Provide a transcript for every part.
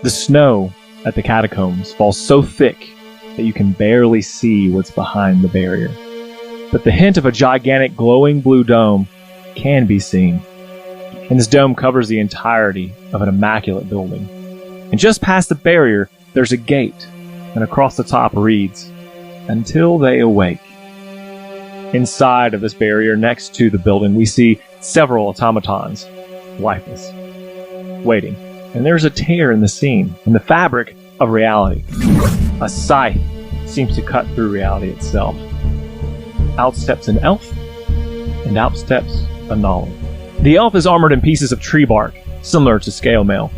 The snow at the catacombs falls so thick that you can barely see what's behind the barrier. But the hint of a gigantic glowing blue dome can be seen. And this dome covers the entirety of an immaculate building. And just past the barrier, there's a gate, and across the top reads, "Until they awake." Inside of this barrier next to the building, we see several automatons, lifeless, waiting. And there's a tear in the scene, in the fabric of reality. A scythe seems to cut through reality itself. Out steps an elf, and out steps a Nolly. The elf is armored in pieces of tree bark, similar to scale mail.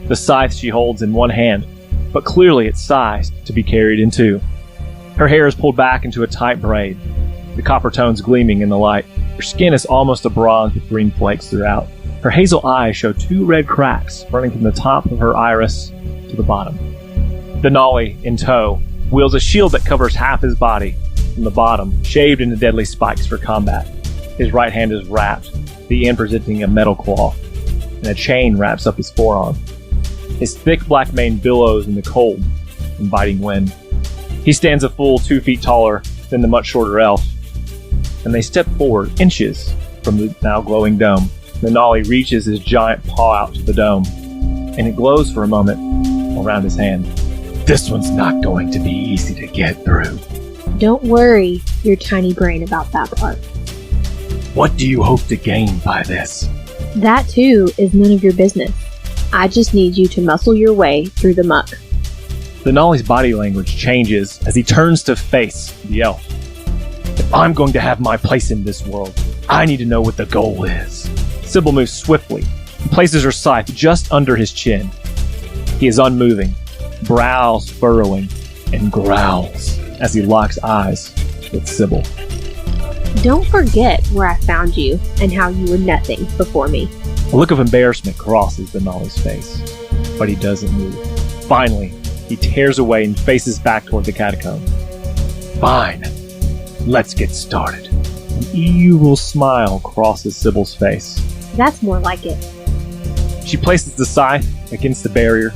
The scythe she holds in one hand, but clearly it's sized to be carried in two. Her hair is pulled back into a tight braid, the copper tones gleaming in the light. Her skin is almost a bronze with green flakes throughout. Her hazel eyes show two red cracks running from the top of her iris to the bottom. The Nolly, in tow, wields a shield that covers half his body from the bottom, shaved into deadly spikes for combat. His right hand is wrapped, the end presenting a metal claw, and a chain wraps up his forearm. His thick black mane billows in the cold and biting wind. He stands a full 2 feet taller than the much shorter elf, and they step forward inches from the now glowing dome. The Nolly reaches his giant paw out to the dome, and it glows for a moment around his hand. "This one's not going to be easy to get through." Don't worry your tiny brain about that part. "What do you hope to gain by this?" That too is none of your business. I just need you to muscle your way through the muck. The Nolly's body language changes as he turns to face the elf. "If I'm going to have my place in this world, I need to know what the goal is." Sybil moves swiftly and places her scythe just under his chin. He is unmoving, brows furrowing, and growls as he locks eyes with Sybil. Don't forget where I found you and how you were nothing before me. A look of embarrassment crosses the Nolly's face, but he doesn't move. Finally, he tears away and faces back toward the catacomb. "Fine, let's get started." An evil smile crosses Sybil's face. That's more like it. She places the scythe against the barrier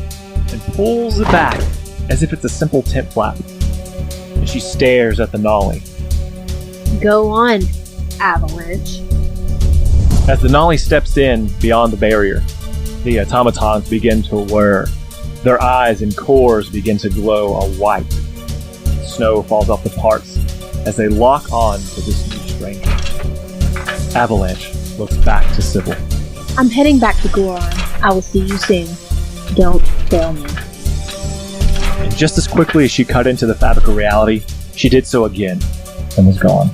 and pulls it back as if it's a simple tent flap. And she stares at the Nolly. Go on, Avalanche. As the Nolly steps in beyond the barrier, the automatons begin to whir. Their eyes and cores begin to glow a white. Snow falls off the parts as they lock on to this new stranger. Avalanche looks back to Sybil. I'm heading back to Goron. I will see you soon. Don't fail me. And just as quickly as she cut into the fabric of reality, she did so again and was gone.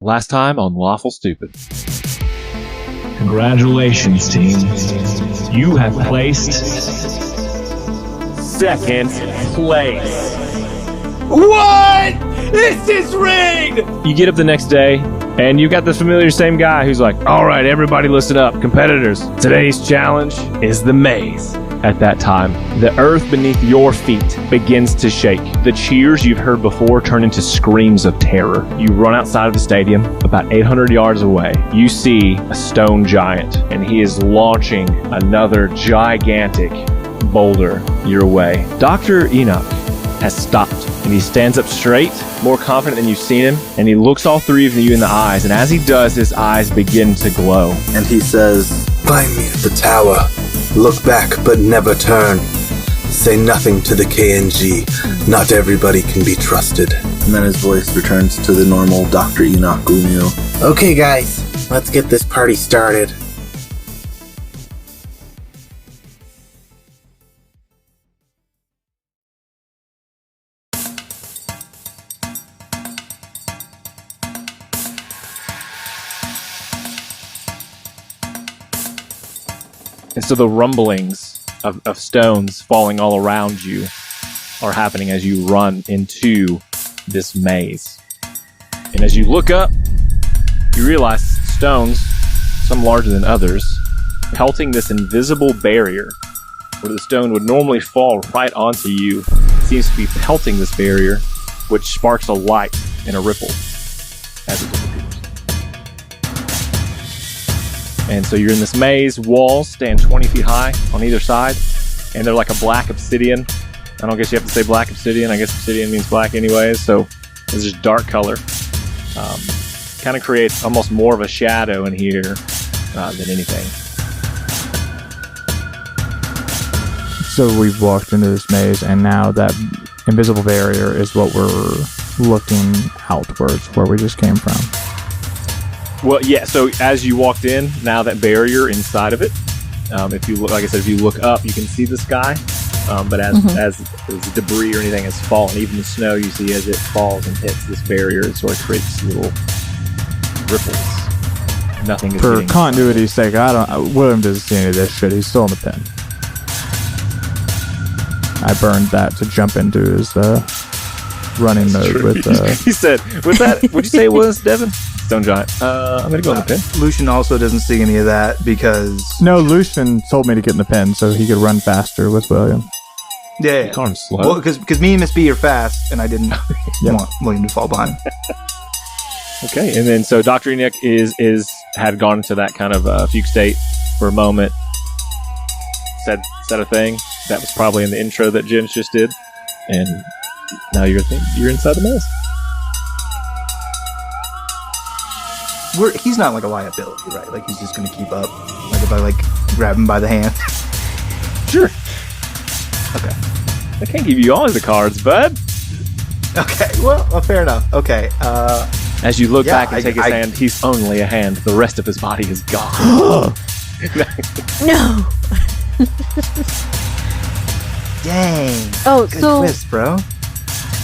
Last time on Lawful Stupid. Congratulations, team. You have placed Second place. What? This is rigged! You get up the next day, and you got the familiar same guy who's like, "All right, everybody listen up. Competitors, today's challenge is the maze." At that time, the earth beneath your feet begins to shake. The cheers you've heard before turn into screams of terror. You run outside of the stadium, about 800 yards away. You see a stone giant, and he is launching another gigantic boulder your way. Dr. Enoch has stopped, and he stands up straight, more confident than you've seen him, and he looks all three of you in the eyes, and as he does, his eyes begin to glow. And he says, "Find me at the tower. Look back, but never turn. Say nothing to the KNG. Not everybody can be trusted." and then his voice returns to the normal Dr. Enoch Gumio. "Okay, guys, let's get this party started." And so the rumblings of stones falling all around you are happening as you run into this maze. And as you look up, you realize stones some larger than others, pelting this invisible barrier where the stone would normally fall right onto you. It seems to be pelting this barrier, which sparks a light and a ripple as it disappears. And so you're in this maze. Walls stand 20 feet high on either side, and they're like a black obsidian. I don't guess you have to say black obsidian. I guess obsidian means black anyways, so it's just dark color. Kind of creates almost more of a shadow in here than anything. So we've walked into this maze, and now that invisible barrier is what we're looking outwards, where we just came from. Well, yeah. So as you walked in, now that barrier inside of it. If you look, like I said, if you look up, you can see the sky. But as debris or anything has fallen, even the snow you see as it falls and hits this barrier, it sort of creates little ripples. Nothing is for continuity's sake. William doesn't see any of this shit. He's still in the pen. I burned that to jump into his running mode with. He said, "With that, what'd you say it was, Devin?" Stone Giant. I'm gonna go in the pen. Lucian also doesn't see any of that because no, Lucian told me to get in the pen so he could run faster with William. Yeah. Call him slow. Well, because me and Miss B are fast, and I didn't want William to fall behind. Okay, and then so Dr. Enoch had gone into that kind of fugue state for a moment. Said a thing that was probably in the intro that Jens just did, and now you're inside the maze. He's not like a liability, right? Like he's just going to keep up. Like if I grab him by the hand. Sure. Okay. I can't give you all of the cards, bud. Okay. Well, fair enough. Okay. As you look back and take his hand, he's only a hand. The rest of his body is gone. No. Dang. Oh, good so twist, bro.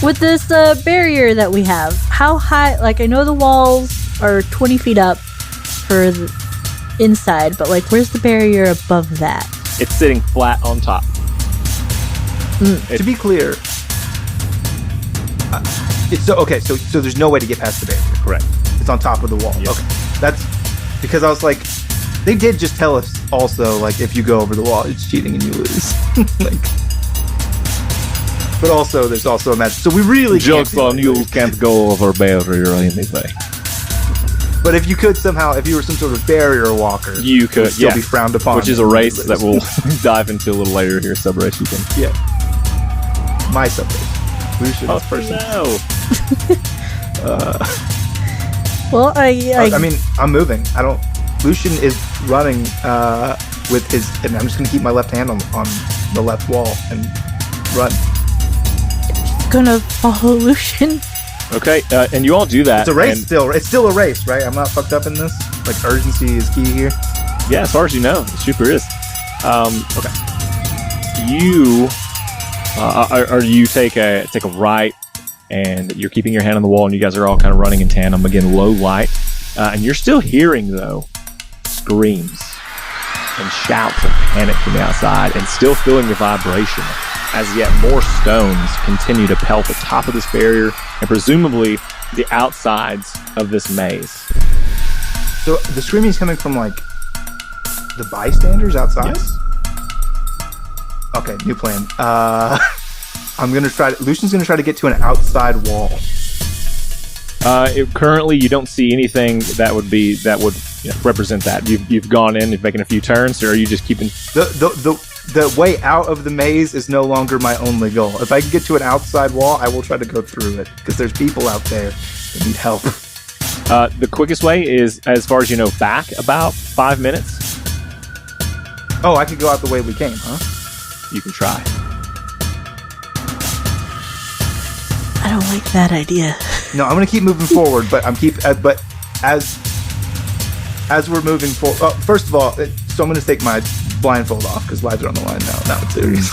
With this barrier that we have, how high? Like, I know the walls are 20 feet up for the inside, but where's the barrier above that? It's sitting flat on top. To be clear, so there's no way to get past the barrier. Correct. It's on top of the wall. Yes. Okay. That's because I was like, they did just tell us also, if you go over the wall, it's cheating and you lose. But also, there's also a match. So we really Joke's on you, can't go over barrier anyway. But if you could somehow, if you were some sort of barrier walker, you could still be frowned upon. Which is a race that we'll dive into a little later here. Sub-race you can. Yeah. My sub-race. Lucian's person. No. Well, I mean, I'm moving. Lucian is running with his, and I'm just going to keep my left hand on the left wall and run. Gonna follow Lucian. Okay, and you all do that. It's a race still. It's still a race, right? I'm not fucked up in this. Urgency is key here. Yeah, as far as you know, it super is. Okay. You take a right, and you're keeping your hand on the wall, and you guys are all kind of running in tandem. Again, low light, and you're still hearing though screams and shouts of panic from the outside, and still feeling the vibration. As yet more stones continue to pelt the top of this barrier and presumably the outsides of this maze. So the screaming is coming from the bystanders outside? Yes. Okay, new plan. Lucian's gonna try to get to an outside wall. Currently you don't see anything that would represent that. You've gone in, you've making a few turns, or are you just keeping The way out of the maze is no longer my only goal. If I can get to an outside wall, I will try to go through it, because there's people out there that need help. The quickest way is, as far as you know, back about 5 minutes. Oh, I could go out the way we came, huh? You can try. I don't like that idea. No, I'm gonna keep moving forward, but but as we're moving forward, first of all, so I'm gonna take my blindfold off because lives are on the line now it's serious.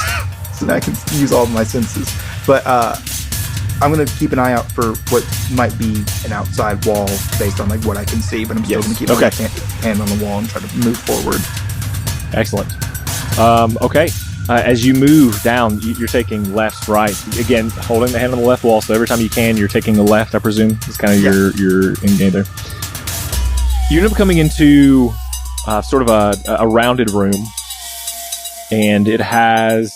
So now I can use all of my senses. But I'm gonna keep an eye out for what might be an outside wall based on what I can see, but I'm still gonna keep my left hand on the wall and try to move forward. Excellent. Okay. As you move down, you're taking left, right. Again, holding the hand on the left wall, so every time you can, you're taking the left, I presume. It's kind of your in-game there. You end up coming into sort of a rounded room, and it has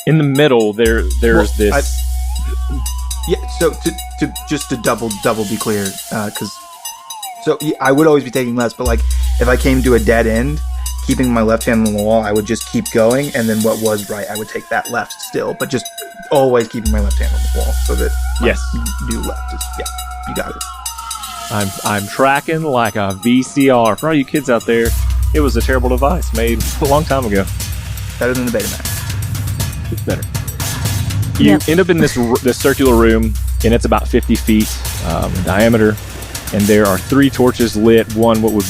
in the middle there's this. So to just to double be clear, because I would always be taking left, but like if I came to a dead end, keeping my left hand on the wall, I would just keep going, and then what was right, I would take that left still, but just always keeping my left hand on the wall so that yes, new left is you got it. I'm tracking like a VCR. For all you kids out there, it was a terrible device made a long time ago. Better than the Betamax. It's better. You end up in this circular room, and it's about 50 feet in diameter. And there are 3 torches lit. One, what would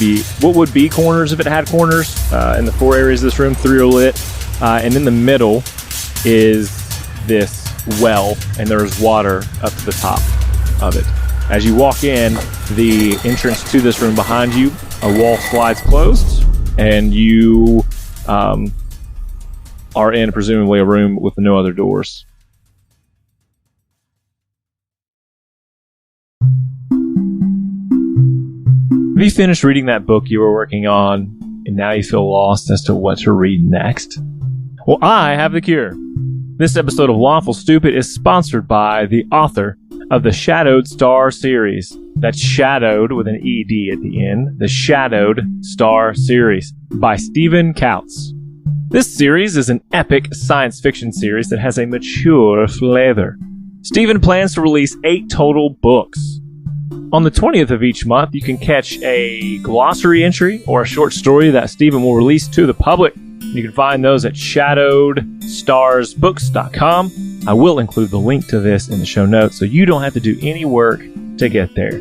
be corners if it had corners. In the 4 areas of this room, 3 are lit. And in the middle is this well, and there's water up to the top of it. As you walk in, the entrance to this room behind you, a wall slides closed, and you are in presumably a room with no other doors. Have you finished reading that book you were working on, and now you feel lost as to what to read next? Well, I have the cure. This episode of Lawful Stupid is sponsored by the author of the Shadowed Star series. That's Shadowed with an ED at the end. The Shadowed Star series by Stephen Kautz. This series is an epic science fiction series that has a mature flavor. Stephen plans to release 8 total books. On the 20th of each month, you can catch a glossary entry or a short story that Stephen will release to the public. You can find those at shadowedstarsbooks.com. I will include the link to this in the show notes so you don't have to do any work to get there.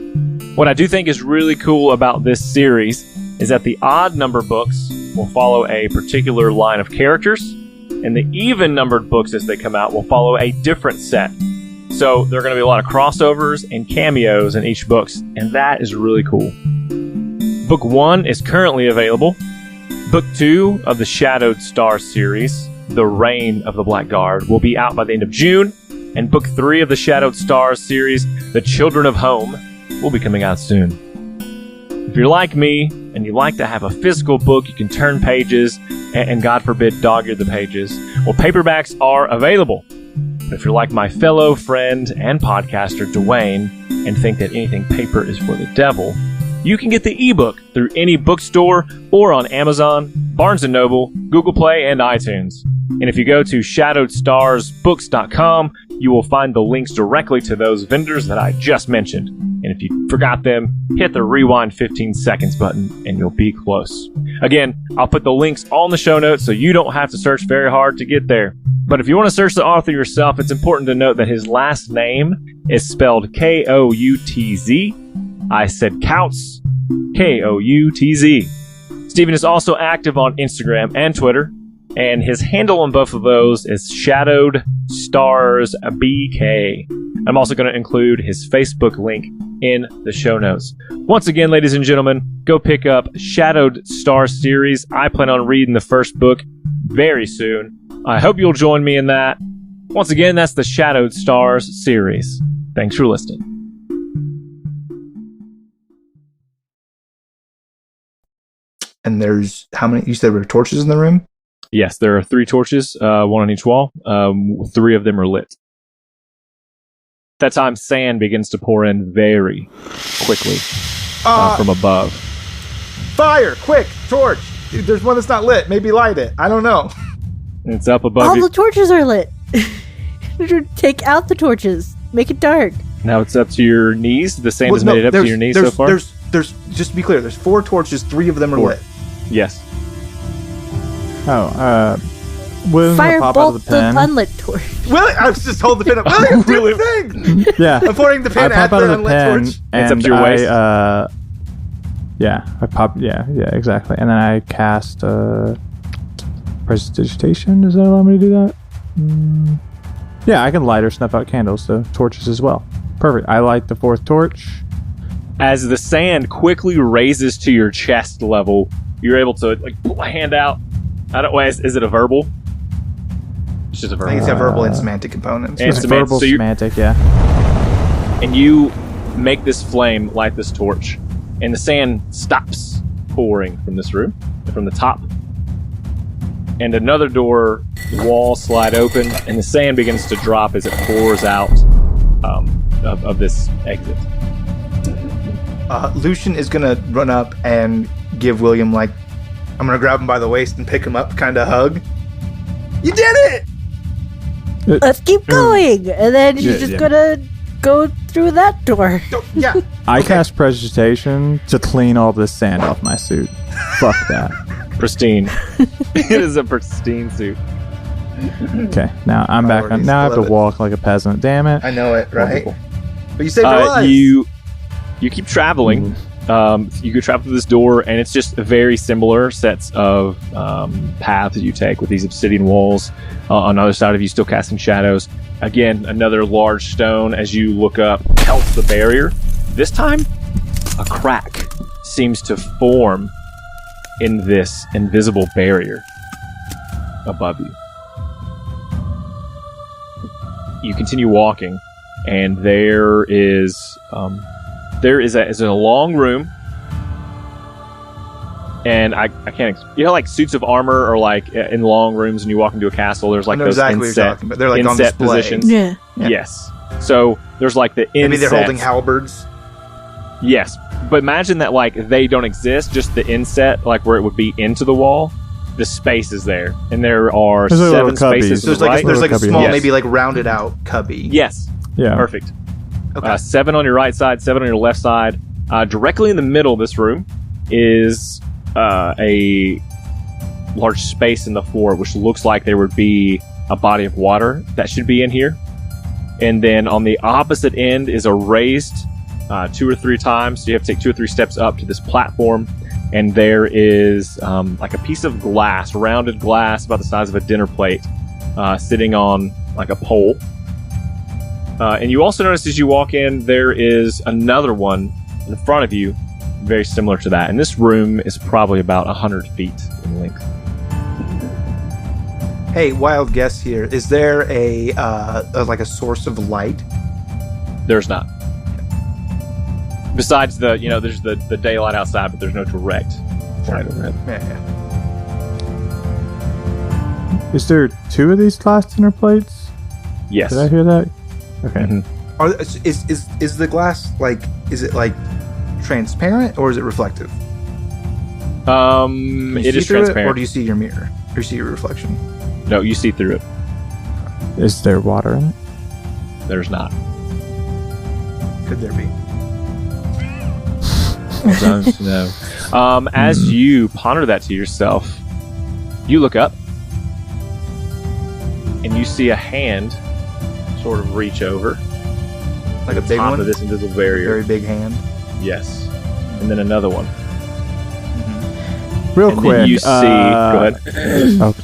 What I do think is really cool about this series is that the odd number books will follow a particular line of characters, and the even numbered books as they come out will follow a different set. So there are going to be a lot of crossovers and cameos in each book, and that is really cool. Book 1 is currently available. Book 2 of the Shadowed Star series, The Reign of the Black Guard, will be out by the end of June, and Book 3 of the Shadowed Stars series, The Children of Home, will be coming out soon. If you're like me, and you like to have a physical book you can turn pages, and God forbid dog-ear the pages, well, paperbacks are available. But if you're like my fellow friend and podcaster, Dwayne, and think that anything paper is for the devil, you can get the ebook through any bookstore or on Amazon, Barnes & Noble, Google Play, and iTunes. And if you go to shadowedstarsbooks.com, you will find the links directly to those vendors that I just mentioned. And if you forgot them, hit the rewind 15 seconds button and you'll be close. Again, I'll put the links all in the show notes so you don't have to search very hard to get there. But if you want to search the author yourself, it's important to note that his last name is spelled K-O-U-T-Z. I said Kautz, K-O-U-T-Z. Stephen is also active on Instagram and Twitter, and his handle on both of those is Shadowed Stars BK. I'm also going to include his Facebook link in the show notes. Once again, ladies and gentlemen, go pick up Shadowed Star series. I plan on reading the first book very soon. I hope you'll join me in that. Once again, that's the Shadowed Stars series. Thanks for listening. And there's how many? You said there were torches in the room? Yes, there are 3 torches, one on each wall. 3 of them are lit. At that time, sand begins to pour in very quickly from above. Fire! Quick! Torch! Dude, there's one that's not lit. Maybe light it. I don't know. It's up above All you. the torches are lit. Take out the torches. Make it dark. Now it's up to your knees. The sand has made it up to your knees so far? There's, just to be clear, there's 4 torches. 3 of them are lit. Yes. William's gonna pop out of Firebolt the pen. the unlit torch. Willie, I was just holding the pin up. William, do the thing! Yeah. I'm pointing the pin I at pop the out of the unlit pen, torch. and It's up to your waist. I pop. Yeah, exactly. And then I cast prestidigitation. Does that allow me to do that? Yeah, I can light or snuff out candles, so torches as well. Perfect. I light the 4th torch. As the sand quickly raises to your chest level, you're able to pull a hand out. I don't. Is it a verbal? It's just a I verbal. think it's got verbal and semantic components. And It's semantic. verbal, So semantic, yeah. And you make this flame light this torch, and the sand stops pouring from this room. from the top. And another door, the walls slide open, and the sand begins to drop as it pours out of this exit. Lucian is gonna run up and give William, like, I'm gonna grab him by the waist and pick him up, kind of hug. You did it! Let's keep going, and then she's just gonna go through that door. Yeah. I cast Prestidigitation to clean all this sand off my suit. Fuck that. Pristine. It is a pristine suit. Okay, now I'm back on. Now I have to walk like a peasant. Damn it. I know it, right? Wonderful. But you saved our lives. You keep traveling. You could travel through this door, and it's just very similar sets of paths that you take with these obsidian walls. On the other side of you, still casting shadows. Again, another large stone, as you look up, pelts the barrier. This time, a crack seems to form in this invisible barrier above you. You continue walking, and there is a long room. And I can't. You know, like suits of armor, or like in long rooms, and you walk into a castle. There's like those exactly what you're inset, talking about. They're like on inset display. positions. Yeah. Yes. So there's like the inset. Maybe they're holding halberds. Yes, but imagine that like they don't exist. Just the inset, like where it would be into the wall. The space is there, and there are There's little 7 spaces. cubbies. to the right. There's like a Cubby. small, Yes. maybe like rounded out cubby. Yes. Yeah. Perfect. Okay. 7 on your right side, 7 on your left side. Directly in the middle of this room is a large space in the floor, which looks like there would be a body of water that should be in here. And then on the opposite end is a raised 2 or 3 times. So you have to take 2 or 3 steps up to this platform. And there is like a piece of glass, rounded glass about the size of a dinner plate, sitting on like a pole. And you also notice as you walk in, there is another one in front of you, very similar to that. And this room is probably about 100 feet in length. Hey, wild guess here. Is there a like a source of light? There's not. Besides there's the daylight outside, but there's no direct light overhead. Yeah. Is there 2 of these glass dinner plates? Yes. Did I hear that? Okay. Mhm. Is the glass like? Is it like transparent or is it reflective? Can you It see is through transparent. or do you see your mirror? Or you see your reflection? No, you see through it. Is there water in it? There's not. Could there be? No. As you ponder that to yourself, you look up and you see a hand sort of reach over Like a big top one? of this invisible barrier. Very big hand. Yes. And then another one. Real And quick. then you see. Go ahead. Oh,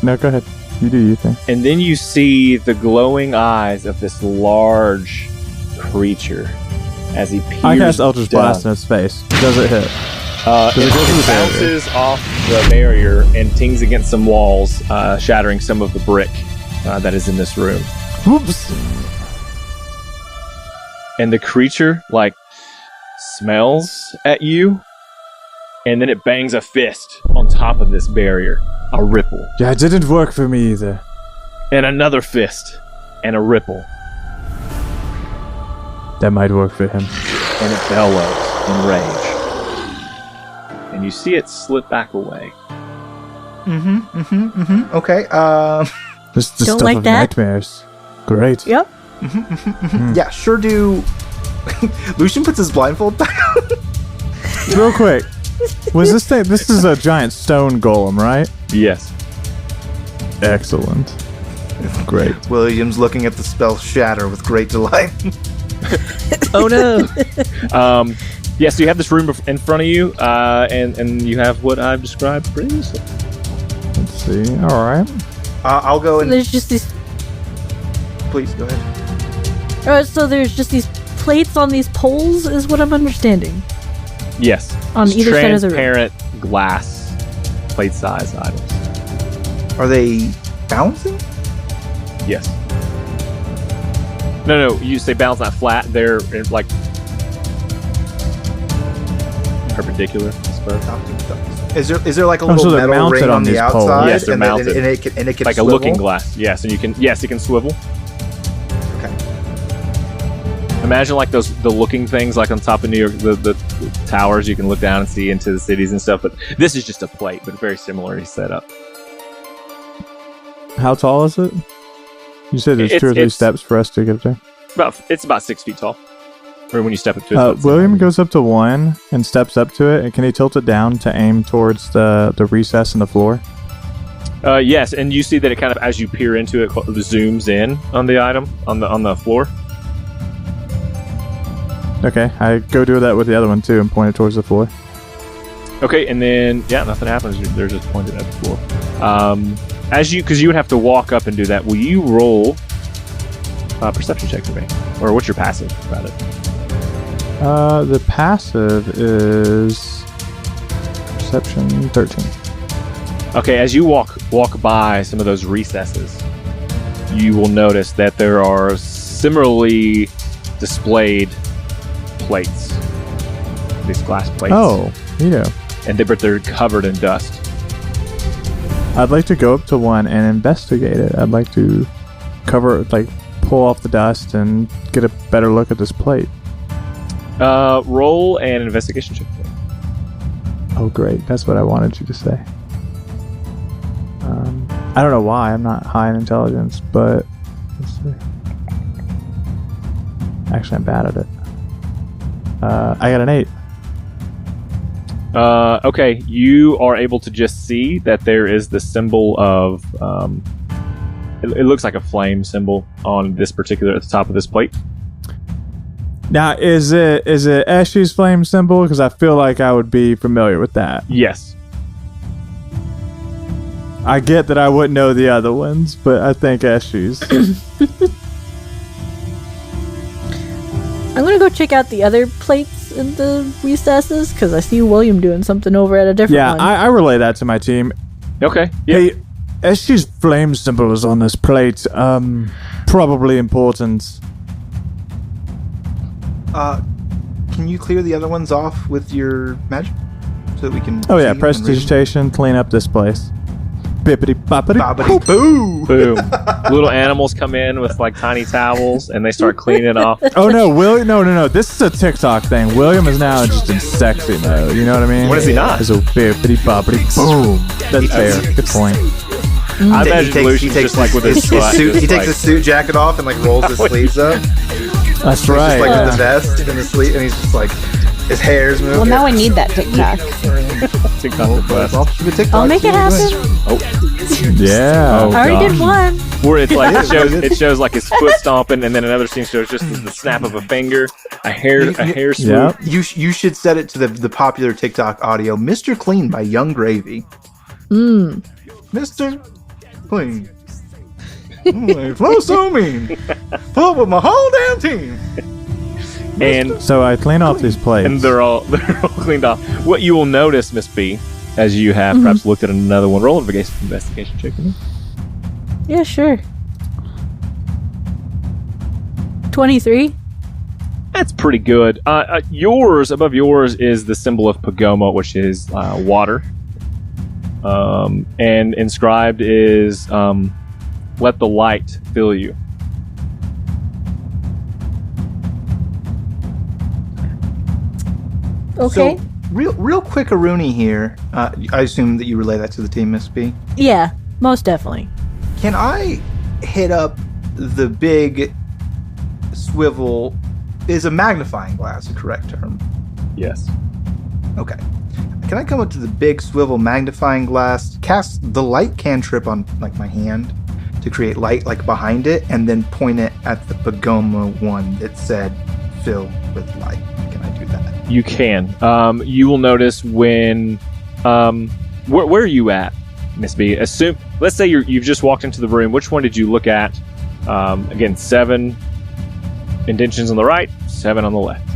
no, go ahead. You do your thing. And then you see the glowing eyes of this large creature as he peers I cast Eldritch down. Blast in its face. Does it hit? It go through the barrier? bounces off the barrier and tings against some walls, shattering some of the brick that is in this room. Whoops. And the creature, like, smells at you, and then it bangs a fist on top of this barrier. A ripple. Yeah, it didn't work for me either. And another fist. And a ripple. That might work for him. And it bellows in rage. And you see it slip back away. Okay. This is the Don't stuff like of that? nightmares. Great. Yep. Yeah, sure do. Lucian puts his blindfold back on. Real quick. Was this thing? This is a giant stone golem, right? Yes. Excellent. Great. William's looking at the spell shatter with great delight. Oh no. Yeah, so you have this room in front of you, and you have what I've described previously. Let's see. All right. I'll go So and there's just these. please go ahead. So there's just these plates on these poles, is what I'm understanding. Yes. On It's either side of the room. transparent glass plate-size items. Are they bouncing? Yes. No, you say bounce not flat. They're like perpendicular, I suppose. Is there like a so little they're metal mounted ring on on the these poles. outside? Yes, they're and mounted. And it can Like swivel? a looking glass. Yes, and it can swivel. Okay. Imagine like the looking things like on top of New York, the towers you can look down and see into the cities and stuff. But this is just a plate, but very similarly set up. How tall is it? You said there's 2 or 3 steps for us to get there. It's about 6 feet tall. Or when you step up to it. William goes up to 1 and steps up to it. And can he tilt it down to aim towards the recess in the floor? Yes, and you see that it kind of, as you peer into it, zooms in on the item on the floor. Okay, I go do that with the other one too and point it towards the floor. Okay, and then nothing happens. They're just pointed at the floor. Because you would have to walk up and do that. Will you roll a perception check for me, or what's your passive about it? The passive is perception 13. Okay, as you walk by some of those recesses, you will notice that there are similarly displayed plates. These glass plates. Oh, yeah. And they're covered in dust. I'd like to go up to one and investigate it. I'd like to pull off the dust and get a better look at this plate. Roll an investigation check. Oh, great. That's what I wanted you to say. I don't know why. I'm not high in intelligence, but let's see. Actually, I'm bad at it. I got an 8. Okay, you are able to just see that there is the symbol of it looks like a flame symbol on this particular at the top of this plate. Now, is it Eshy's flame symbol? Because I feel like I would be familiar with that. Yes. I get that I wouldn't know the other ones, but I think Eshy's. I'm gonna go check out the other plates in the recesses because I see William doing something over at a different one. Yeah, I relay that to my team. Okay. Yeah. Hey, Eshy's flame symbol is on this plate. Probably important. Can you clear the other ones off with your magic so that we can? Oh yeah, see prestidigitation, clean up this place. Bippity boppity. Bobbity boo! Boom. Little animals come in with like tiny towels and they start cleaning it off. Oh no, William! No. This is a TikTok thing. William is now just in sexy mode. You know what I mean? What is he not? It's a bippity boppity boom. That's fair. Good point. I imagine Lucian's just like with his butt. suit. He takes his suit jacket off and like rolls his sleeves up. That's He's right. just like with the vest and the sleeve, and he's just like his hair's moving. Well, now I need that TikTok. I'll make it happen. Yeah. Oh, I already gosh. did one. Where it's like it shows like his foot stomping, and then another scene shows just the snap of a finger, a hair swoop. Yep. You should set it to the popular TikTok audio, "Mr. Clean" by Young Gravy. Mr. Clean. Flow so mean. Pull with my whole damn team. And So I clean off these plates. and they're all cleaned off. What you will notice, Miss B, as you have perhaps looked at another one, roll an investigation check with me. Yeah, sure. 23. That's pretty good. Above yours is the symbol of Pagoma, which is water. And inscribed is let the light fill you. Okay. So, real quick, Aruni here. I assume that you relay that to the team, Miss B. Yeah, most definitely. Can I hit up the big swivel? Is a magnifying glass a correct term? Yes. Okay. Can I come up to the big swivel magnifying glass, cast the light cantrip on like my hand to create light like behind it, and then point it at the Pagoma one that said fill with light? Can I do that? You can. You will notice when where are you at, Miss B? Let's say you've just walked into the room. Which one did you look at? Again, 7 indentions on the right, 7 on the left.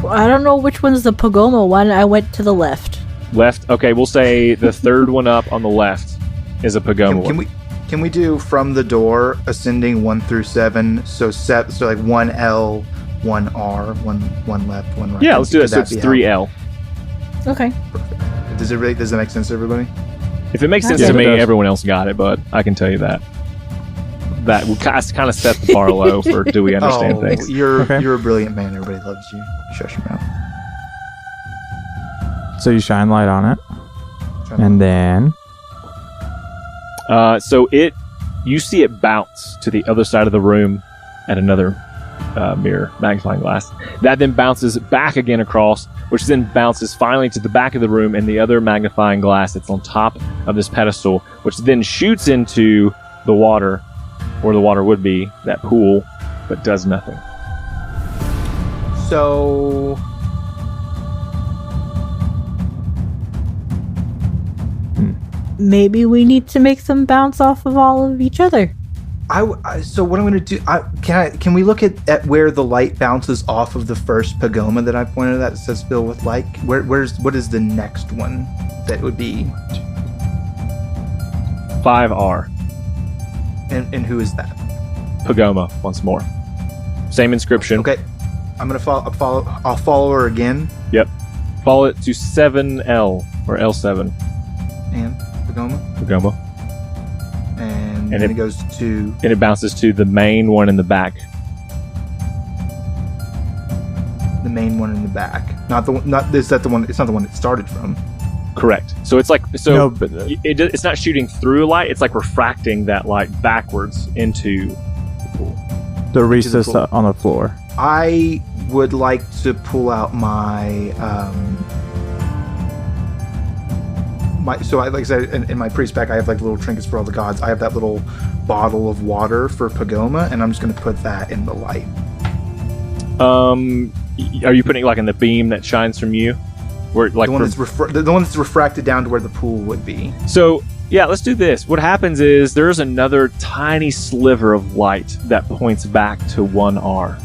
I don't know which one's the Pagoma one. I went to the left. Left. Okay, we'll say the third one up on the left is a Pagoma one. Can we do from the door ascending 1 through 7? So like 1 L, 1 R, one left, 1 right. Yeah, let's do that. So Could it's be 3 L. Okay. Does it make sense to everybody? If it makes sense to me, everyone else got it, but I can tell you that. That kind of set the bar low for do we understand things. You're a brilliant man. Everybody loves you. Shush your mouth. So you shine light on it. And then... you see it bounce to the other side of the room at another mirror magnifying glass. That then bounces back again across, which then bounces finally to the back of the room and the other magnifying glass that's on top of this pedestal, which then shoots into the water, where the water would be, that pool, but does nothing. So... Maybe we need to make them bounce off of all of each other. So what I'm going to do? Can we look at where the light bounces off of the first pagoma that I pointed at that says "fill with light"? What is the next one that would be? 5R. And who is that? Pagoma once more. Same inscription. Okay, I'm gonna follow. I'll follow her again. Yep. Follow it to 7L or L7. And Pagoma. Pagoma. And then it goes to... And it bounces to the main one in the back. The main one in the back. Is that the one? It's not the one it started from. Correct. So it's like... So no, it's not shooting through light. It's like refracting that light backwards into the pool. The recess on the floor. I would like to pull out my... So like I said, in my priest pack, I have like little trinkets for all the gods. I have that little bottle of water for Pagoma, and I'm just going to put that in the light. Are you putting it like in the beam that shines from you? Where like the one that's refracted down to where the pool would be. So yeah, let's do this. What happens is there's another tiny sliver of light that points back to 1R.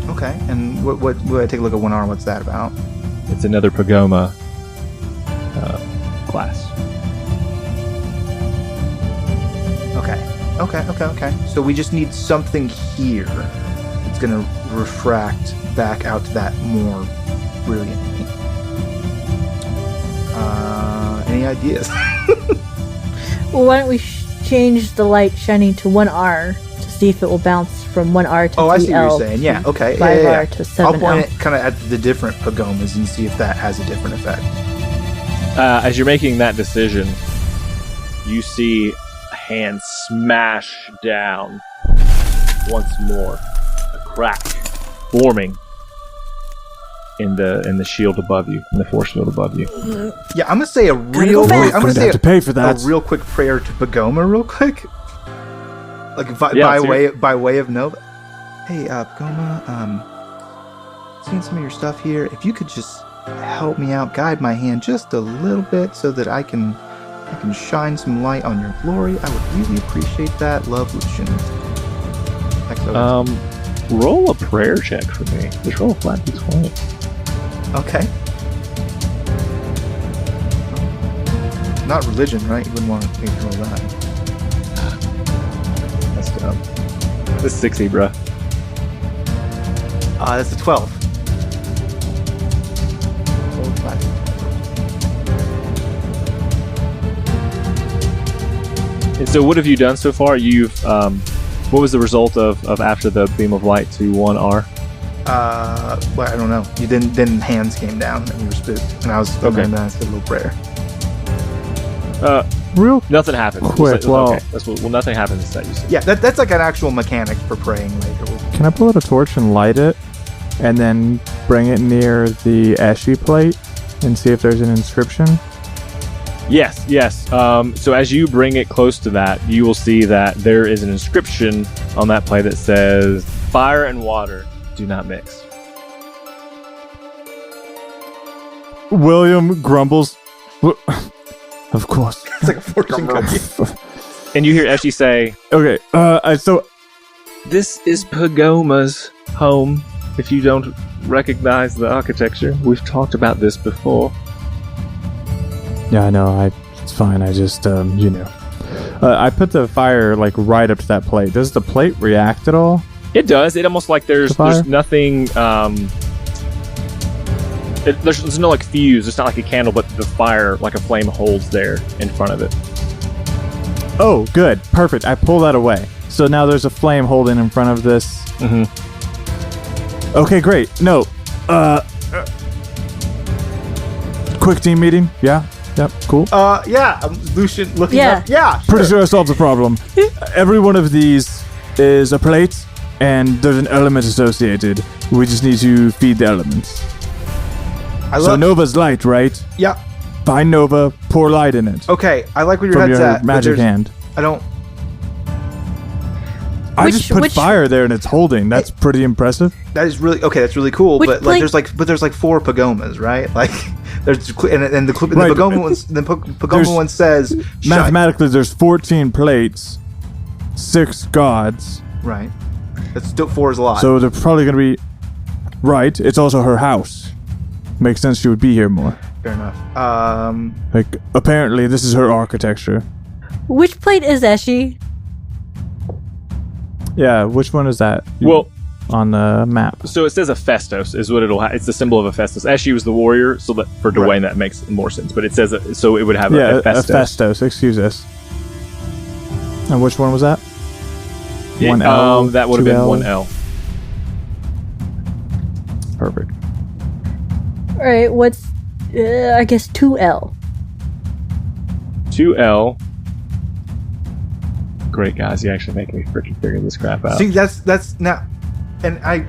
Okay, and what I take a look at 1R? What's that about? It's another Pagoma class. Okay. So we just need something here that's going to refract back out to that more brilliantly. Any ideas? Well, why don't we change the light shining to 1R to see if it will bounce from 1R to 3L. I see what you're saying. Yeah, okay. 5R to 7L. I'll point it kind of at the different Pagomas and see if that has a different effect. As you're making that decision, you see a hand smash down once more, a crack forming in the shield above you, in the force field above you. Yeah, I'm gonna say I'm gonna say to pay for that. A real quick prayer to Pagoma, real quick, like by way of no. Hey, Pagoma, seeing some of your stuff here. If you could just help me out, guide my hand just a little bit so that I can shine some light on your glory. I would really appreciate that. Love, Lucian. Roll a prayer check for me. Just roll a flat d20. Okay. Not religion, right? You wouldn't want me to roll that. That's dumb. That's 60, bruh. That's a 12. And so what have you done so far? You've what was the result of after the beam of light to 1R? Well, I don't know. You then hands came down and we were spooked, and I was okay. And then I said a little prayer. Nothing happened. Quick, nothing happens instead. You said. Yeah, that's like an actual mechanic for praying later. Can I pull out a torch and light it, and then bring it near the Eshy plate and see if there's an inscription? Yes. So as you bring it close to that, you will see that there is an inscription on that plate that says, "Fire and water do not mix." William grumbles. Of course. It's like a fortune cookie. And you hear Eshy say, "Okay, so this is Pagoma's home. If you don't recognize the architecture, we've talked about this before." Yeah, I know. It's fine. I just, I put the fire like right up to that plate. Does the plate react at all? It does. It almost like there's nothing. there's no like fuse. It's not like a candle, but the fire, like a flame, holds there in front of it. Oh, good. Perfect. I pull that away. So now there's a flame holding in front of this. Mm-hmm. Okay, great. No. Quick team meeting? Yeah? Yep, cool. Yeah. Lucian looking up. Yeah, sure. Pretty sure I solved the problem. Every one of these is a plate, and there's an element associated. We just need to feed the elements. So Nova's light, right? Yeah. Find Nova, pour light in it. Okay, I like where your From head's your at. magic hand. I don't... I just put fire there and it's holding. That's pretty impressive. That is really... Okay, that's really cool, but like there's like 4 pagomas, right? Like... There's and the Pagoma one says mathematically there's 14 plates, 6 gods. Right. That's still 4 is a lot. So they're probably gonna be right. It's also her house. Makes sense she would be here more. Fair enough. Like apparently this is her architecture. Which plate is Eshi? Yeah, which one is that? Well, on the map. So it says Hephaestus is what it'll have. It's the symbol of Hephaestus. As she was the warrior, so that for Dwayne that makes more sense. But it says so it would have a Hephaestus. Hephaestus, excuse us. And which one was that? Yeah, 1L. That would have been 1L. Perfect. All right, what's I guess 2L. 2L. Great guys, you actually make me freaking figure this crap out. See, that's now. And I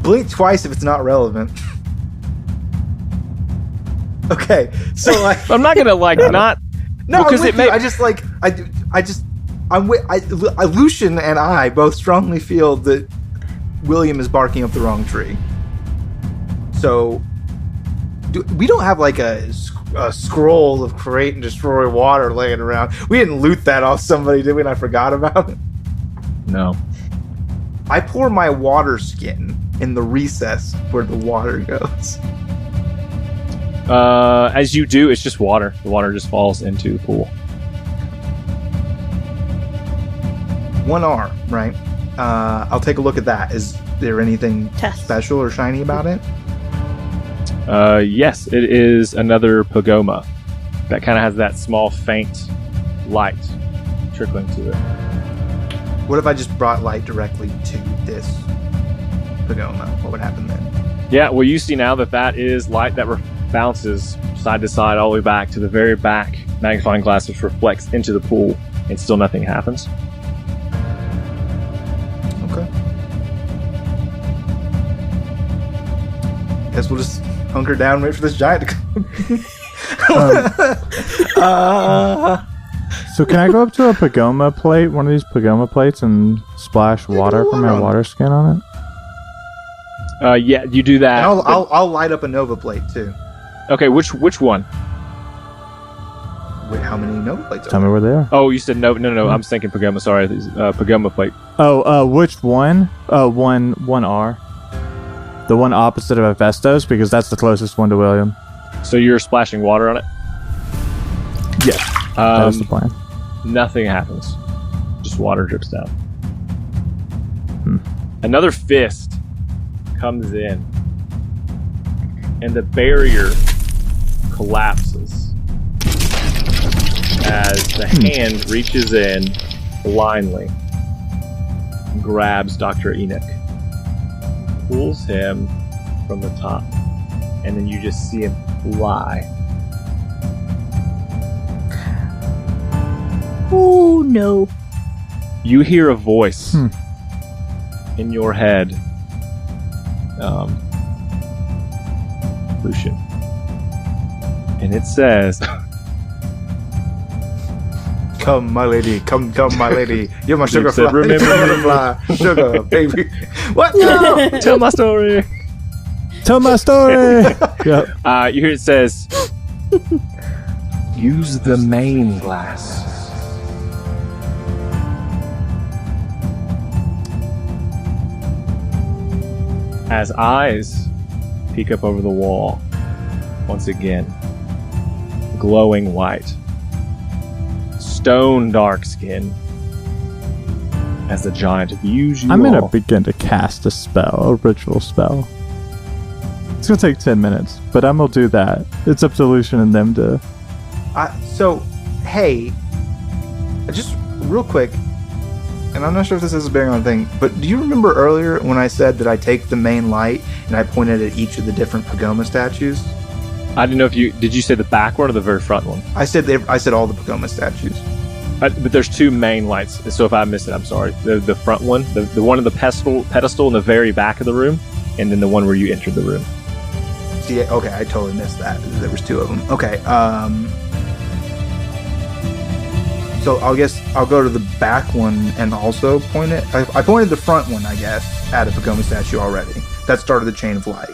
blink twice if it's not relevant. Okay, so like I'm not gonna like not no because it may. I just like Lucian and I both strongly feel that William is barking up the wrong tree. So we don't have like a scroll of create and destroy water laying around. We didn't loot that off somebody, did we? And I forgot about it. No. I pour my water skin in the recess where the water goes. As you do, it's just water. The water just falls into the pool. 1R, right? I'll take a look at that. Is there anything special or shiny about it? Yes, it is another Pagoma that kind of has that small, faint light trickling to it. What if I just brought light directly to this Pagoma? What would happen then? Yeah, well, you see now that is light that bounces side to side all the way back to the very back. Magnifying glass which reflects into the pool, and still nothing happens. Okay. Guess we'll just hunker down and wait for this giant to come. So can I go up to a Pagoma plate, one of these Pagoma plates, and splash water from my water skin on it? Yeah, you do that. And I'll light up a Nova plate too. Okay, which one? Wait, how many Nova plates are Tell me where they are. Oh, you said no. I'm thinking Pagoma. Sorry, Pagoma plate. Oh, which one? 1R. The one opposite of Hephaestus, because that's the closest one to William. So you're splashing water on it? Yeah, that was the plan. Nothing happens. Just water drips down. Another fist comes in, and the barrier collapses as the hand reaches in blindly, grabs Dr. Enoch, pulls him from the top, and then you just see him fly. Oh no. You hear a voice in your head, Lucian, and it says, "Come, my lady, come, my lady. You're my sugar fly. Remember fly, sugar baby." What? No! Tell my story. Tell my story. Yep. You hear it says, "Use the main glass." As eyes peek up over the wall, once again, glowing white, stone dark skin, as the giant views you I'm all. gonna begin to cast a spell, a ritual spell. It's gonna take 10 minutes, but I'm gonna do that. It's up to Lucian and them to. So, hey, just real quick, and I'm not sure if this has a bearing on the thing, but do you remember earlier when I said that I take the main light and I pointed at each of the different Pagoma statues? I didn't know if did you say the back one or the very front one? I said all the Pagoma statues. But there's two main lights, so if I missed it, I'm sorry. The front one, the one in the pedestal in the very back of the room, and then the one where you entered the room. See, okay, I totally missed that. There was two of them. Okay, so I guess I'll go to the back one and also point it. I pointed the front one, I guess, at a Pagoma statue already. That started the chain of light.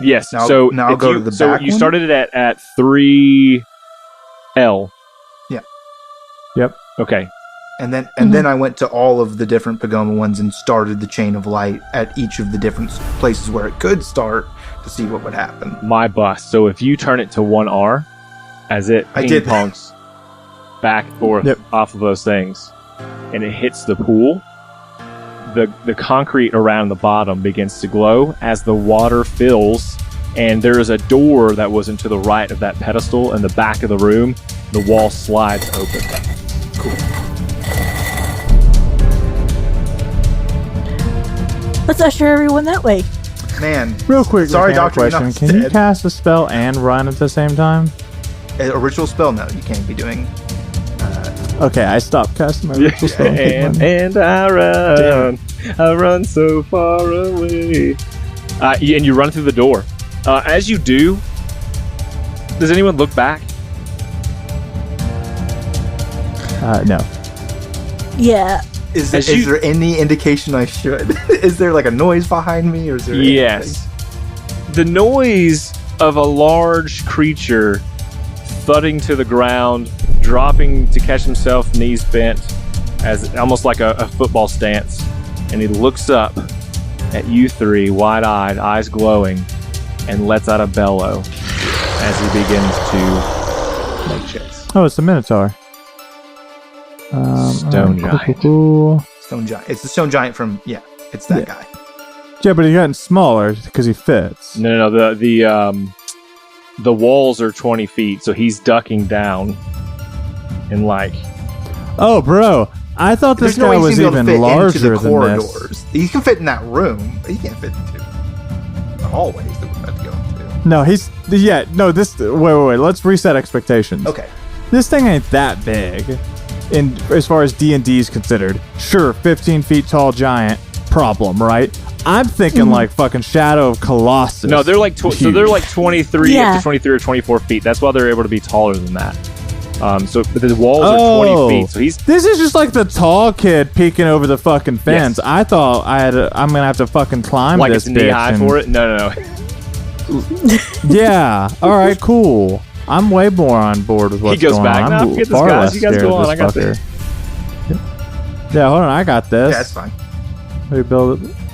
Yes. Now I'll go to the back. So you started it at 3L. Yeah. Yep. Okay. And then I went to all of the different Pagoma ones and started the chain of light at each of the different places where it could start to see what would happen. My bust. So if you turn it to 1R, as it ping-pongs back and forth off of those things, and it hits the pool, the concrete around the bottom begins to glow as the water fills, and there is a door that was into the right of that pedestal in the back of the room. The wall slides open. Cool. Let's usher everyone that way. Man. Real quick, sorry, Doctor. Question. Can you cast a spell and run at the same time? A ritual spell? No, you can't be doing. Okay, I stopped casting my ritual spell. And I run. I run so far away. And you run through the door. As you do, does anyone look back? No. Yeah. Is there any indication I should? Is there like a noise behind me, or is there? Yes. The noise of a large creature thudding to the ground, dropping to catch himself, knees bent, as almost like a football stance, and he looks up at you three, wide-eyed, eyes glowing, and lets out a bellow as he begins to make chase. Oh, it's the Minotaur. Stone giant. Cool. Stone giant. It's the stone giant from it's that guy. Yeah, but he's gotten smaller because he fits. No. The walls are 20 feet, so he's ducking down and like. Oh, bro! I thought this guy was even larger than corridors. He can fit in that room. He can't fit into the hallways that we're about to go into. No, wait. Let's reset expectations. Okay. This thing ain't that big. As far as D&D is considered, sure, 15 feet tall giant, problem, right? I'm thinking like fucking Shadow of Colossus. No, they're like they're like 23 up to 23 or 24 feet. That's why they're able to be taller than that. But the walls are 20 feet, so This is just like the tall kid peeking over the fucking fence. Yes. I thought I'm gonna have to fucking climb like this it's knee high for it. No. Yeah. All right. Cool. I'm way more on board with what's going on. He goes back. I'm forget this, far guys. less You guys scared go of on. I got this. this. Yeah, hold on. I got this. Yeah, that's fine. Let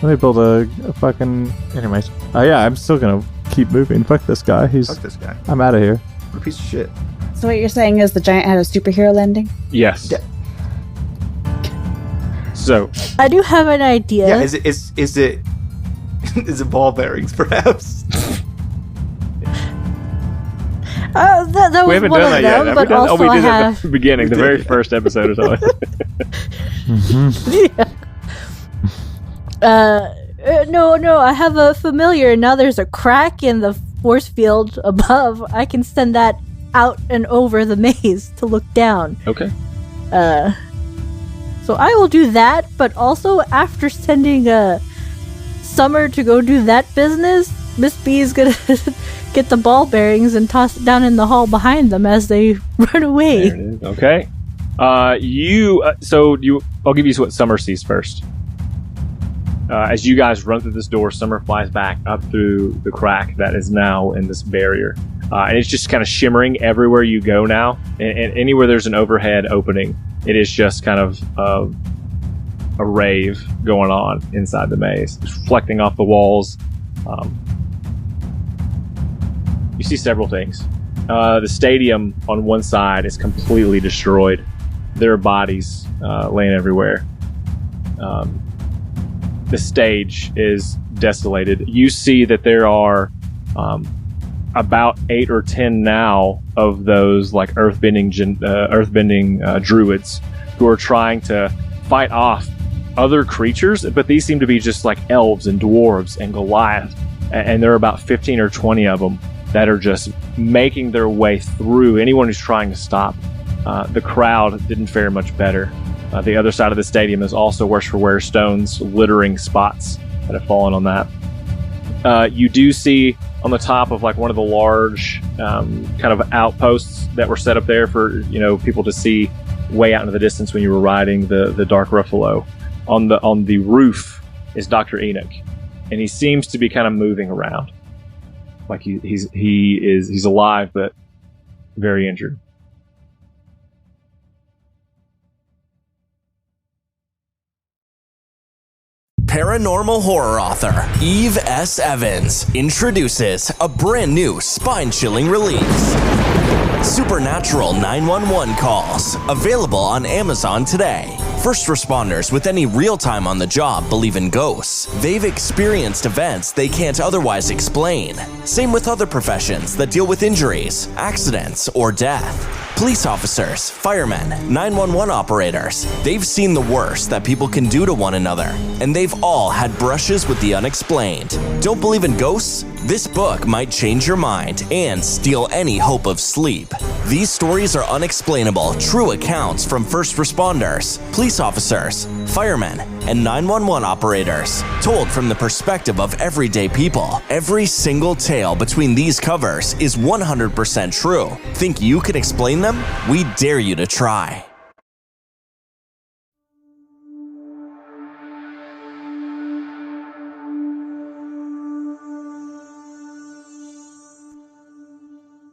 me build a fucking. Anyways. Yeah, I'm still gonna keep moving. Fuck this guy. Fuck this guy. I'm out of here. What a piece of shit. So what you're saying is the giant had a superhero landing? Yes. Yeah. So I do have an idea. Yeah. Is it ball bearings, perhaps? That was we haven't one done of that them, yet. but also we did I that have. at the beginning, the very first episode or something. No, I have a familiar, and now there's a crack in the force field above. I can send that out and over the maze to look down. Okay. So I will do that, but also after sending Summer to go do that business, Miss B is gonna get the ball bearings and toss it down in the hall behind them as they run away. There it is. Okay. I'll give you what Summer sees first. As you guys run through this door, Summer flies back up through the crack that is now in this barrier. And it's just kind of shimmering everywhere you go now. And anywhere there's an overhead opening, it is just kind of a rave going on inside the maze. It's reflecting off the walls. You see several things. The stadium on one side is completely destroyed. There are bodies laying everywhere. The stage is desolated. You see that there are About 8 or 10 now of those like earthbending druids who are trying to fight off other creatures, but these seem to be just like elves and dwarves and Goliath, and there are about 15 or 20 of them that are just making their way through anyone who's trying to stop. The crowd didn't fare much better. The other side of the stadium is also worse for wear, stones littering spots that have fallen on that. You do see on the top of like one of the large kind of outposts that were set up there for people to see way out into the distance when you were riding the Dark Ruffalo. On the roof is Dr. Enoch, and he seems to be kind of moving around, like he's alive but very injured. Paranormal horror author Eve S. Evans introduces a brand new spine-chilling release. Supernatural 911 Calls, available on Amazon today. First responders with any real time on the job believe in ghosts. They've experienced events they can't otherwise explain. Same with other professions that deal with injuries, accidents, or death. Police officers, firemen, 911 operators, they've seen the worst that people can do to one another, and they've all had brushes with the unexplained. Don't believe in ghosts? This book might change your mind and steal any hope of sleep. These stories are unexplainable, true accounts from first responders, police officers, firemen, and 911 operators, told from the perspective of everyday people. Every single tale between these covers is 100% true. Think you can explain them? We dare you to try.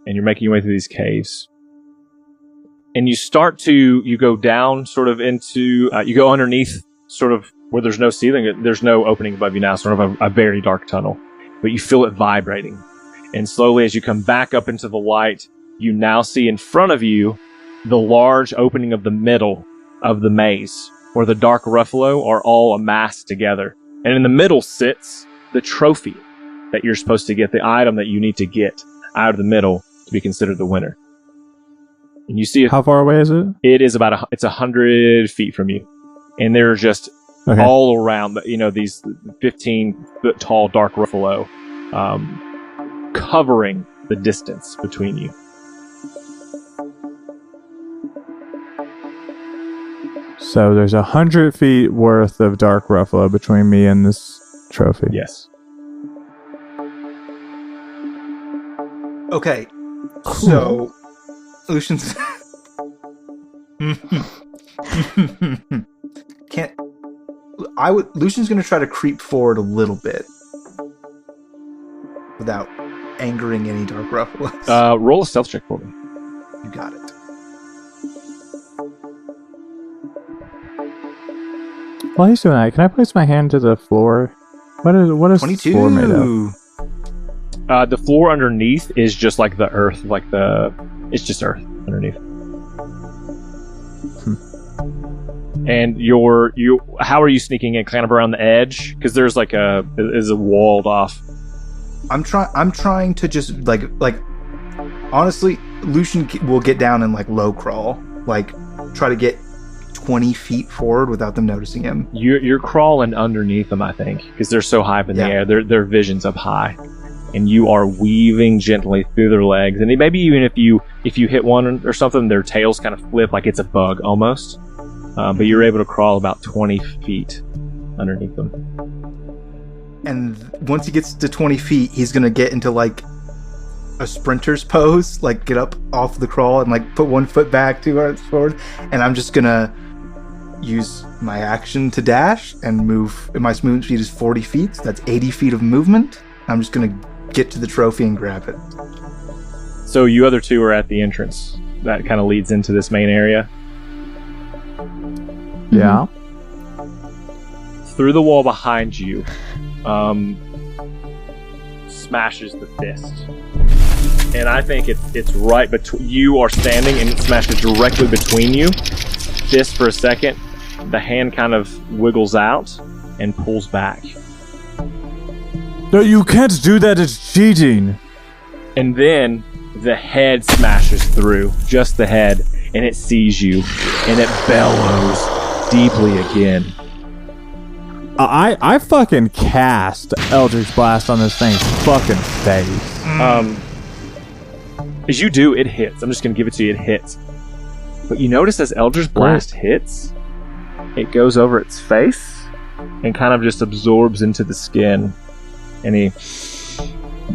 And you're making your way through these caves. And you go down sort of into, you go underneath sort of where there's no ceiling, there's no opening above you now, sort of a very dark tunnel. But you feel it vibrating. And slowly as you come back up into the light, you now see in front of you the large opening of the middle of the maze, where the Dark Ruffalo are all amassed together. And in the middle sits the trophy that you're supposed to get, the item that you need to get out of the middle to be considered the winner. And you see how far away is it? It is it's 100 feet from you, and they're just all around. These 15-foot tall Dark Ruffalo, covering the distance between you. So there's 100 feet worth of Dark Ruffalo between me and this trophy. Yes. Okay. So, Lucian's... Lucian's going to try to creep forward a little bit without angering any Dark Ruffalos. Roll a stealth check for me. You got it. While he's doing that, can I place my hand to the floor? What is 22. The floor made of? The floor underneath is just like the earth, it's just earth underneath. And how are you sneaking in? Kind of around the edge, because there's is a walled off. I'm trying to just like honestly, Lucian will get down and low crawl, try to get 20 feet forward without them noticing him. You're crawling underneath them, I think, because they're so high up in the air. Their vision's up high. And you are weaving gently through their legs, and maybe even if you hit one or something, their tails kind of flip like it's a bug almost. But you're able to crawl about 20 feet underneath them. And once he gets to 20 feet, he's gonna get into a sprinter's pose, get up off the crawl and put one foot back, 2 arms forward, and I'm just gonna use my action to dash and move. My movement speed is 40 feet, so that's 80 feet of movement. I'm just gonna get to the trophy and grab it. So you other two are at the entrance that kind of leads into this main area. Yeah. Through the wall behind you, smashes the fist, and I think it's right between you are standing, and it smashes directly between you. Fist for a second, the hand kind of wiggles out and pulls back. No, you can't do that. It's cheating. And then the head smashes through, just the head, and it sees you, and it bellows deeply again. I fucking cast Eldritch Blast on this thing's fucking face. As you do, it hits. I'm just going to give it to you. It hits. But you notice as Eldritch Blast hits, it goes over its face and kind of just absorbs into the skin. And he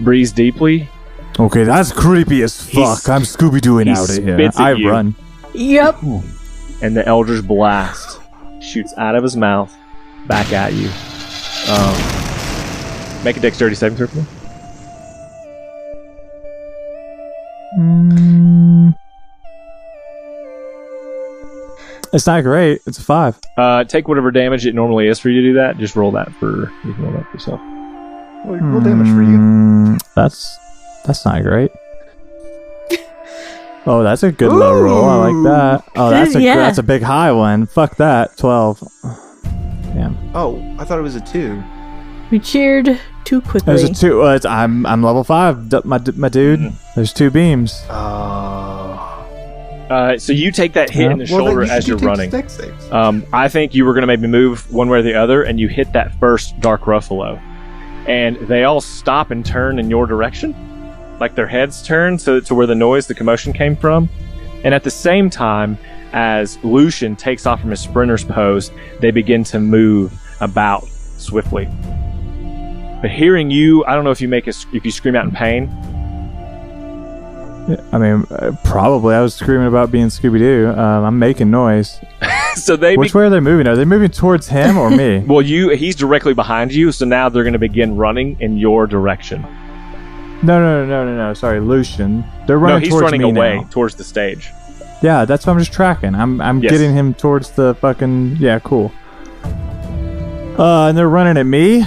breathes deeply. Okay, that's creepy as fuck. I'm Scooby-Dooing out of here. I run. Yep. And the Eldritch Blast shoots out of his mouth back at you. Make a dexterity saving throw for me. It's not great. It's a 5. Take whatever damage it normally is for you to do that. Just roll that for you. Can roll that for yourself. Roll damage for you. That's not great. Oh, that's a good low roll. I like that. Oh, that's a big high one. Fuck that. 12. Damn. Oh, I thought it was a 2. We cheered too quickly. There's a 2. I'm level 5. My dude. There's 2 beams. So you take that hit in the shoulder as you're running. I think you were going to maybe move one way or the other, and you hit that first Dark Ruffalo. And they all stop and turn in your direction. Like their heads turn to where the commotion came from. And at the same time, as Lucian takes off from his sprinter's pose, they begin to move about swiftly. But hearing you, I don't know if you scream out in pain. I mean, probably. I was screaming about being Scooby-Doo. I'm making noise. So which way are they moving? Are they moving towards him or me? Well, he's directly behind you, so now they're going to begin running in your direction. No. Sorry, Lucian. They're running. No, he's towards running me away now. Towards the stage. Yeah, that's what I'm just tracking. I'm getting him towards the fucking. Yeah, cool. And they're running at me.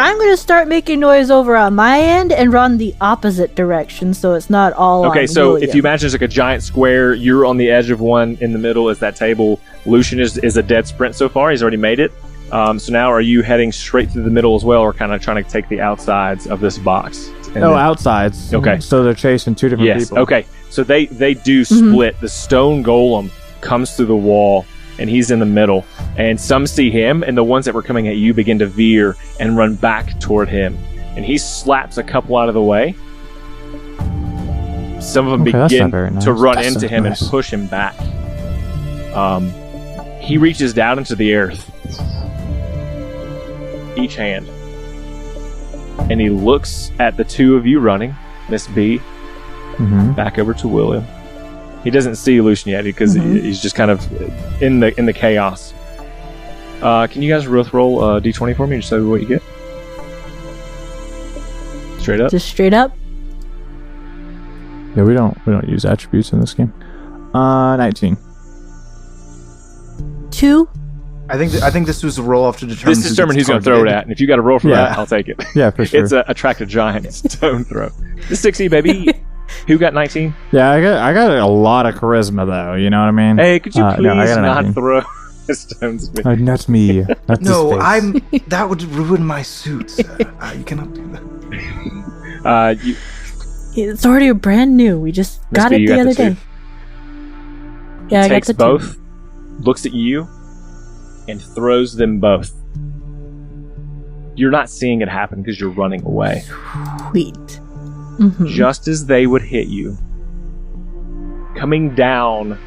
I'm going to start making noise over on my end and run the opposite direction so it's not all Okay, on so William. if you imagine it's like a giant square, you're on the edge of one, in the middle is that table. Lucian is a dead sprint so far. He's already made it. So now are you heading straight through the middle as well, or kind of trying to take the outsides of this box? Outsides. Okay. So they're chasing 2 different people. Okay. So they do split. The stone golem comes through the wall, and he's in the middle. And some see him, and the ones that were coming at you begin to veer and run back toward him. And he slaps a couple out of the way. Some of them begin to run into him and push him back. He reaches down into the earth, each hand, and he looks at the 2 of you running, Miss B, back over to William. He doesn't see Lucian yet because he's just kind of in the chaos. Can you guys both roll a d20 for me and just tell me what you get? Straight up. Just straight up. Yeah, we don't use attributes in this game. 19. 2. I think this was a roll off to determine. This determines who's going to throw it at, and if you got a roll for that, I'll take it. Yeah, for sure. It's a attract a giant stone throw. The 60, baby. Who got 19? Yeah, I got a lot of charisma though. You know what I mean? Hey, could you please not 19. throw stones? Not me. Not No, this face. that would ruin my suit. Sir. You cannot do that. It's already brand new. We just got it the other day. Yeah, I got the 2. Both, looks at you, and throws them both. You're not seeing it happen because you're running away. Sweet. Just as they would hit you, coming down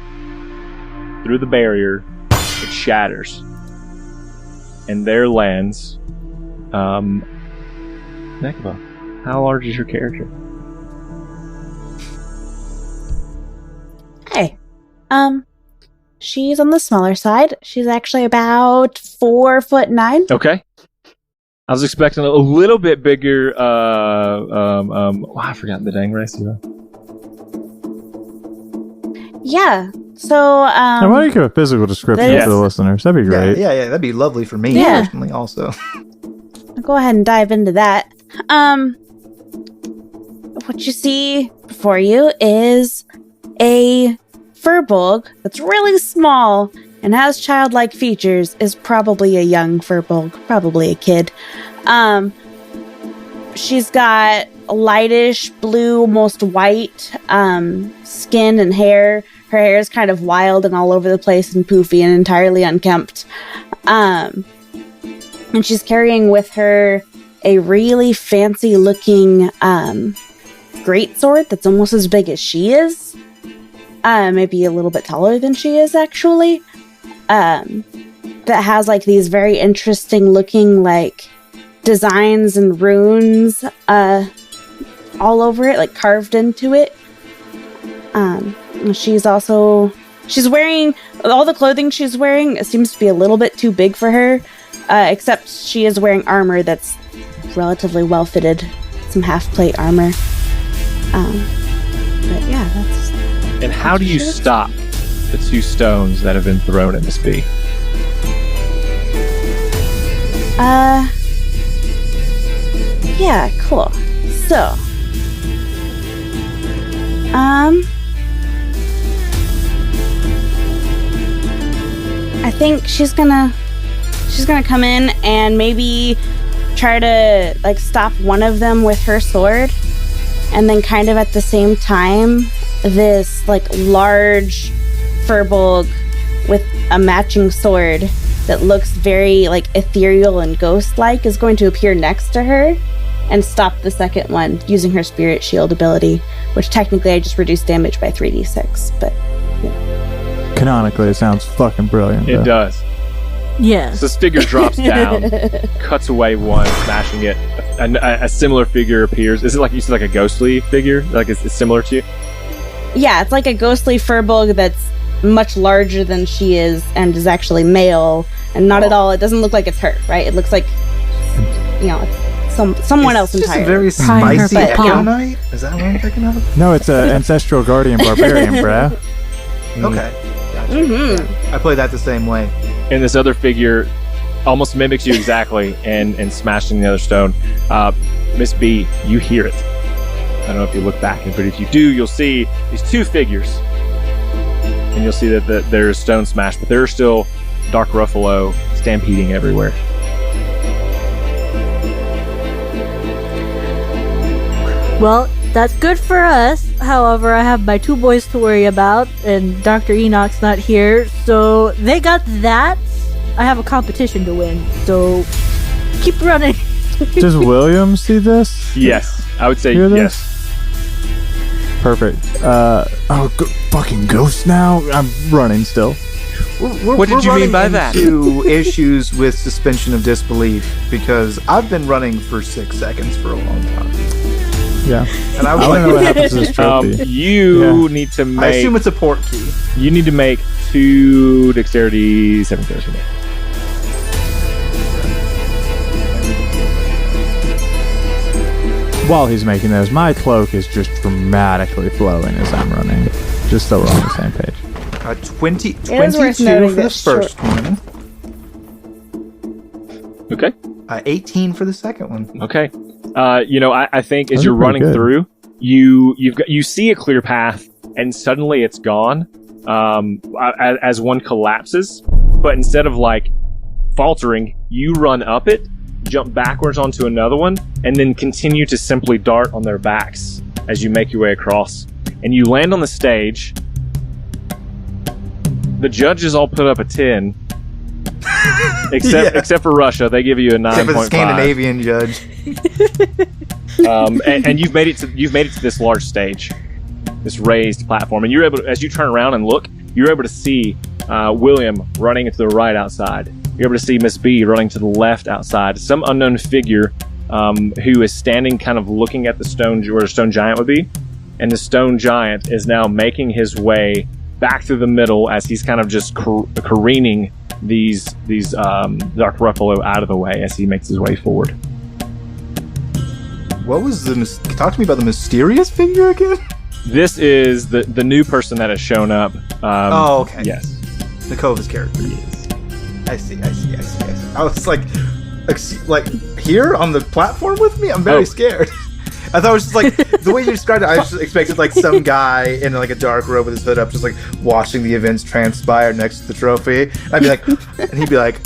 through the barrier, it shatters. And there lands Nekva. How large is your character? Hey. She's on the smaller side. She's actually about 4'9". Okay. I was expecting a little bit bigger. I forgot the dang ratio. Yeah. So, Why don't you give a physical description for the listeners? That'd be great. Yeah, that'd be lovely for me personally. Also, I'll go ahead and dive into that. What you see before you is a furbolg that's really small, and has childlike features, is probably a young Firbolg, probably a kid. She's got lightish blue, almost white skin and hair. Her hair is kind of wild and all over the place and poofy and entirely unkempt. And she's carrying with her a really fancy looking greatsword that's almost as big as she is. Maybe a little bit taller than she is, actually. That has like these very interesting looking like designs and runes all over it, like carved into it. She's wearing all the clothing she's wearing. It seems to be a little bit too big for her, except she is wearing armor that's relatively well fitted, some half plate armor. But yeah, that's. And how do you stop the 2 stones that have been thrown at Miss B? Yeah, cool. So, I think she's gonna come in and maybe try to like stop one of them with her sword, and then kind of at the same time, this like large Firbolg with a matching sword that looks very like ethereal and ghost-like is going to appear next to her and stop the second one using her spirit shield ability, which technically I just reduced damage by 3d6, but yeah. Canonically, it sounds fucking brilliant. It does. Yeah. So this figure drops down, cuts away one, smashing it. A similar figure appears. Is it like you said, like a ghostly figure? Like it's similar to you? Yeah, it's like a ghostly Firbolg that's much larger than she is and is actually male, and not at all. It doesn't look like it's her, right? It looks like, you know, it's someone else It's entirely. just a very spicy Echo Knight. Is that what I'm thinking of? No, it's an ancestral guardian barbarian, bruh. Okay. Gotcha. I play that the same way. And this other figure almost mimics you exactly and smashing the other stone. Miss B, you hear it. I don't know if you look back, but if you do, you'll see these 2 figures. And you'll see that there's stone smashed, but there are still Dark Ruffalo stampeding everywhere. Well, that's good for us. However, I have my 2 boys to worry about, and Dr. Enoch's not here, so they got that. I have a competition to win, so keep running. Does William see this? Yes, I would say Hear this? yes. Perfect. Fucking ghost now? I'm running still. What did you mean by that? Into issues with suspension of disbelief, because I've been running for 6 seconds for a long time. Yeah. And I was don't know what happens to this trophy. You need to make... I assume it's a port key. You need to make 2 dexterity saving throws for me. While he's making those, my cloak is just dramatically flowing as I'm running. Just so we're on the same page. 22 worth for noting the that first one. Okay. 18 for the second one. Okay. I think as Those you're are pretty running good. through, you see a clear path, and suddenly it's gone. As one collapses, but instead of like faltering, you run up it, jump backwards onto another one, and then continue to simply dart on their backs as you make your way across. And you land on the stage. The judges all put up a 10. Except for Russia, they give you a 9.5. Except for the Scandinavian judge. And you've made it to this large stage, this raised platform, and you're able to, as you turn around and look, you're able to see William running to the right outside. You're able to see Miss B running to the left outside. Some unknown figure who is standing, kind of looking at the stone where the stone giant would be, and the stone giant is now making his way back through the middle as he's kind of just careening these Dark Ruffalo out of the way as he makes his way forward. What was talk to me about the mysterious figure again? This is the new person that has shown up. Okay. Yes. Nicova's character. Yes. I see. I was like here on the platform with me? I'm very scared. I thought it was just like the way you described it. I just expected like some guy in like a dark robe with his hood up, just like watching the events transpire next to the trophy. I'd be like, and he'd be like,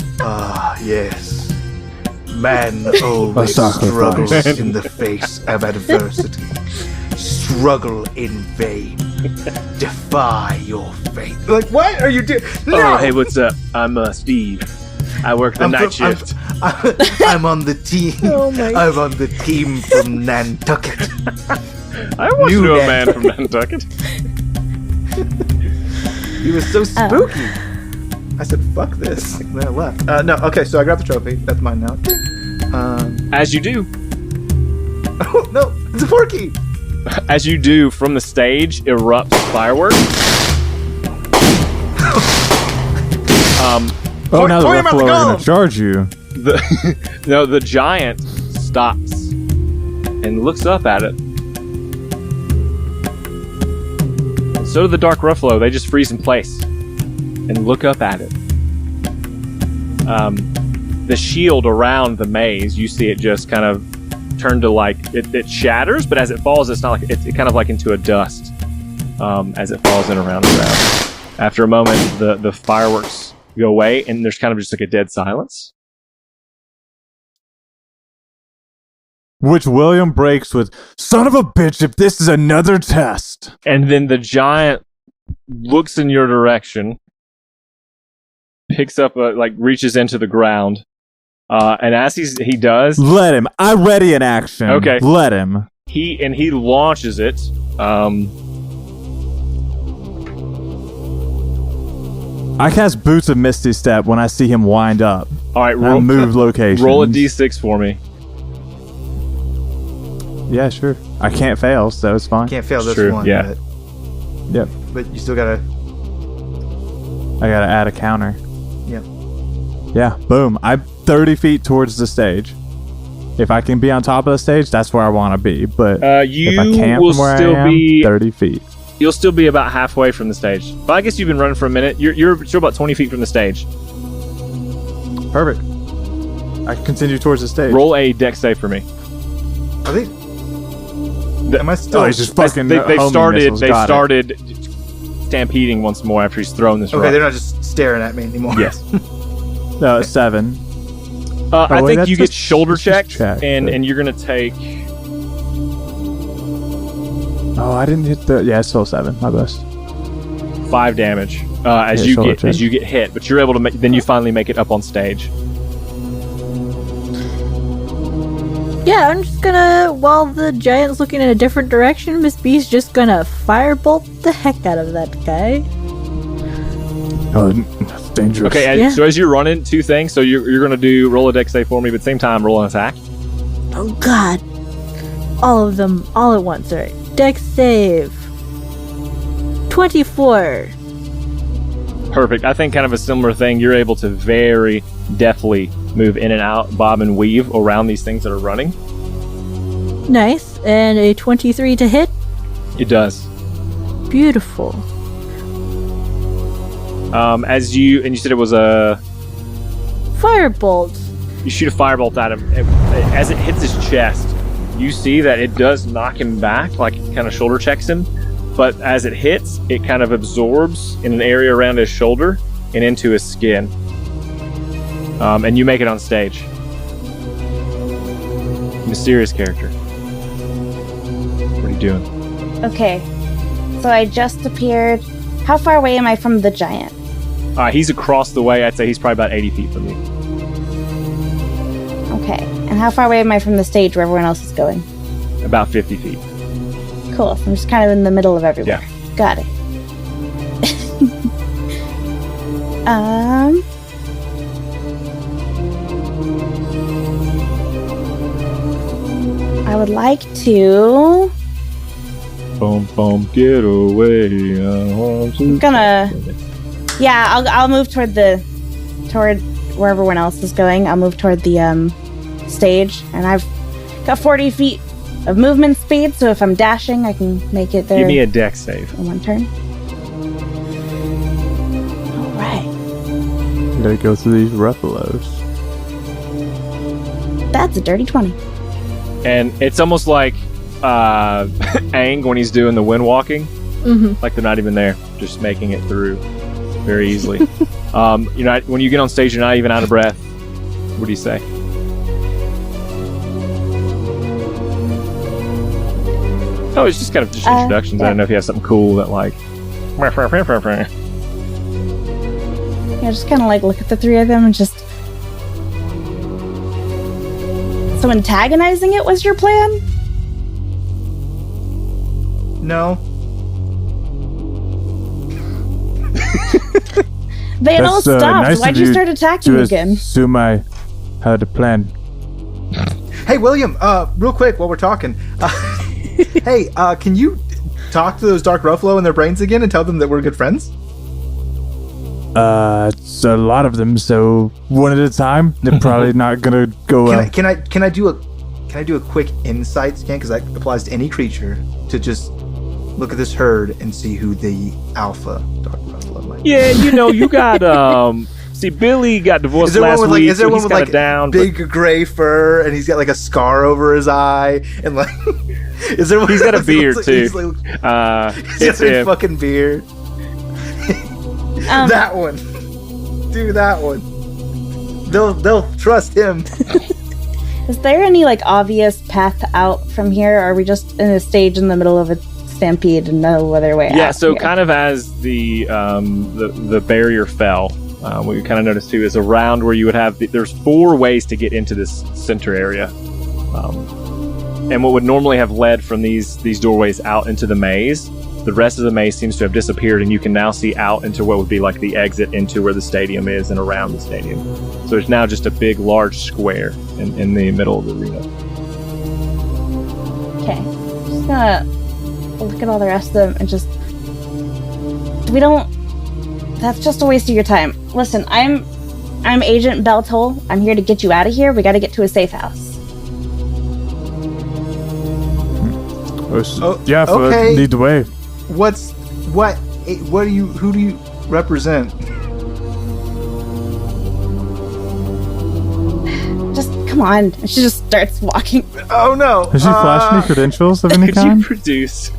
yes, man always struggles in the face of adversity. Struggle in vain. Defy your fate. Like, what are you doing? No! Oh, hey, what's up? I'm Steve. I work the night shift. I'm on the team. Oh my I'm on the team from Nantucket. I once knew a man from Nantucket. He was so spooky. I said, fuck this. And then I left. No, okay, so I grabbed the trophy. That's mine now. As you do. Oh, no, it's a porky. As you do, from the stage erupts fireworks. Oh, now the Ruffalo are going to charge you. The giant stops and looks up at it. So do the Dark Ruffalo. They just freeze in place and look up at it. The shield around the maze, you see it just kind of turn to like it shatters, but as it falls, it's not like it kind of like into a dust as it falls in around the ground. After a moment, the fireworks go away, and there's kind of just like a dead silence. Which William breaks with, "Son of a bitch, if this is another test." And then the giant looks in your direction, picks up reaches into the ground, and as he does, let him. I'm ready in action. Okay, let him. He launches it. I cast Boots of Misty Step when I see him wind up. All right, move location. Roll a d6 for me. Yeah, sure. I can't fail, so it's fine. Can't fail this one. Yeah. Yep. But you still gotta. I gotta add a counter. Yep. Yeah. Boom. I'm 30 feet towards the stage. If I can be on top of the stage, that's where I want to be. But if I can't will from where still I am, be 30 feet. You'll still be about halfway from the stage. But I guess you've been running for a minute. You're still about 20 feet from the stage. Perfect. I can continue towards the stage. Roll a dex save for me. Are they? Am I still? Oh, he's just fucking. They've started stampeding once more after he's thrown this rock. Okay, they're not just staring at me anymore. Yes. No, 7. I think you get shoulder checked, and you're gonna take. Oh, I didn't hit the. Yeah, it's still 7. My best. 5 damage as you get hit, but you're able to then you finally make it up on stage. Yeah, I'm just gonna, while the giant's looking in a different direction, Miss B's just gonna firebolt the heck out of that guy. Oh, that's dangerous. Okay, so as you're running, 2 things. So you're gonna roll a dex save for me, but at the same time, roll an attack. Oh god. All of them, all at once, alright. Dex save. 24. Perfect. I think kind of a similar thing. You're able to very deftly move in and out, bob and weave around these things that are running. Nice. And a 23 to hit? It does. Beautiful. You said it was a... Firebolt. You shoot a firebolt at him. As it hits his chest, you see that it does knock him back, like it kind of shoulder checks him. But as it hits, it kind of absorbs in an area around his shoulder and into his skin. And you make it on stage. Mysterious character. What are you doing? Okay. So I just appeared. How far away am I from the giant? He's across the way. I'd say he's probably about 80 feet from you. Okay. And how far away am I from the stage where everyone else is going? About 50 feet. Cool. So I'm just kind of in the middle of everywhere. Yeah. Got it. I would like to... Boom, boom, get away. I'm gonna... Yeah, I'll move toward where everyone else is going. I'll move toward the stage, and I've got 40 feet of movement speed, so if I'm dashing, I can make it there. Give me a dex save. In one turn. All right. You gotta go through these Ruffalos. That's a dirty 20. And it's almost like Aang when he's doing the wind walking. Mm-hmm. Like they're not even there, just making it through very easily. When you get on stage, you're not even out of breath. What do you say? Oh, it's just kind of just introductions. I don't know if you have something cool that like. Yeah, just kind of like look at the three of them and just. So antagonizing it was your plan? No. They had all stopped. Nice Why'd you start attacking again? Assume I had a plan. Hey, William, real quick while we're talking. Hey, can you talk to those Dark Ruffalo in their brains again and tell them that we're good friends? It's a lot of them, so one at a time. They're probably not gonna go well. Can I do a quick insight scan, because that applies to any creature, to just look at this herd and see who the alpha Dark Ruffalo might be? Yeah, you got see, Billy got divorced last week. Is there one with like down, big gray fur and he's got like a scar over his eye and like? Is there one? He's got a beard too. It's a fucking beard. That one. Do that one. They'll trust him. Is there any like obvious path out from here, or are we just in a stage in the middle of a stampede and no other way out? Yeah, so here? kind of as the barrier fell, what you kind of noticed too is around where you would have there's 4 ways to get into this center area, and what would normally have led from these doorways out into the maze, the rest of the maze seems to have disappeared, and you can now see out into what would be like the exit into where the stadium is and around the stadium. So it's now just a big, large square in the middle of the arena. Okay, just gonna look at all the rest of them and just. That's just a waste of your time. Listen, I'm Agent Beltol. I'm here to get you out of here. We got to get to a safe house. Yeah, okay. Lead the way. Who do you represent? Just come on. She just starts walking. Oh no! Has she flashed any credentials of any Could kind? you produce?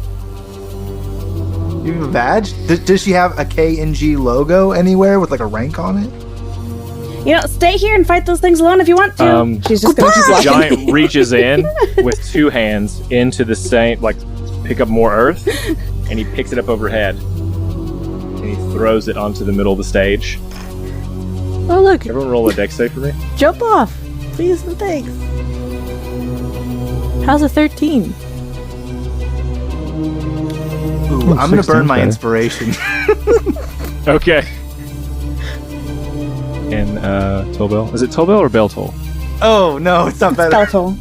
You have a badge? Does she have a KNG logo anywhere with like a rank on it? Stay here and fight those things alone if you want to. She's just gonna keep The walking. giant reaches in with 2 hands into the same, like, pick up more earth, and he picks it up overhead, and he throws it onto the middle of the stage. Oh, look. Everyone roll a dex save for me. Jump off. Please and thanks. How's a 13? Ooh, I'm gonna burn my better. inspiration. Okay. And Tolbell. Is it Tolbell or Beltol? Oh no, it's not better. Beltol.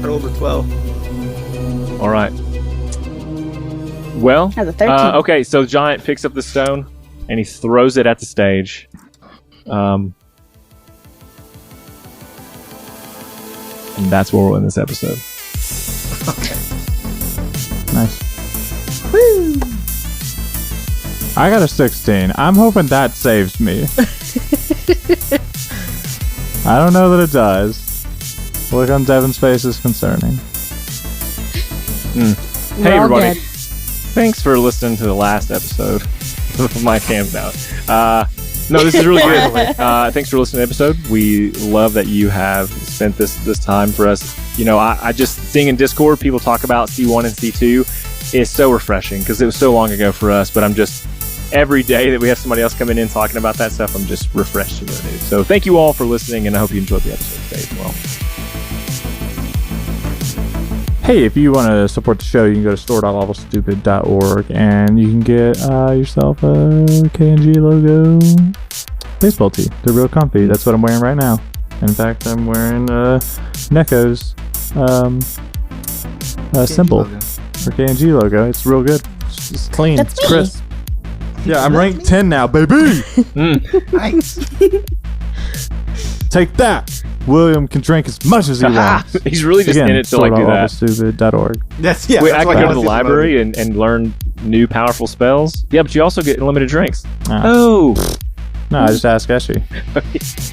I rolled a 12. All right. Well, Has a 13. okay, so Giant picks up the stone and he throws it at the stage. And that's where we'll end this episode. Nice. Woo! I got a 16. I'm hoping that saves me. I don't know that it does. Look on Devin's face is concerning. Hey everybody. Thanks for listening to the last episode of my camp out. No, this is really good. Thanks for listening to the episode. We love that you have spent this time for us. I just seeing in Discord people talk about C1 and C2 is so refreshing because it was so long ago for us, but I'm just every day that we have somebody else coming in talking about that stuff, I'm just refreshed to know it. So thank you all for listening, and I hope you enjoyed the episode today as well. Hey, if you want to support the show, you can go to store.lawfulstupid.org and you can get yourself a KNG logo baseball tee. They're real comfy. That's what I'm wearing right now. In fact, I'm wearing Neko's symbol logo. for KNG logo. It's real good. It's clean. That's it's me. crisp. Yeah, I'm ranked 10 now, baby. Nice. Take that. William can drink as much as he wants. He's really just Again, in it to like do that. store.lawfulstupid.org. That's Wait, that's I why can go to wanna the see library and learn new powerful spells. Yeah, but you also get unlimited drinks. Ah. Oh, No, I just ask Eshy.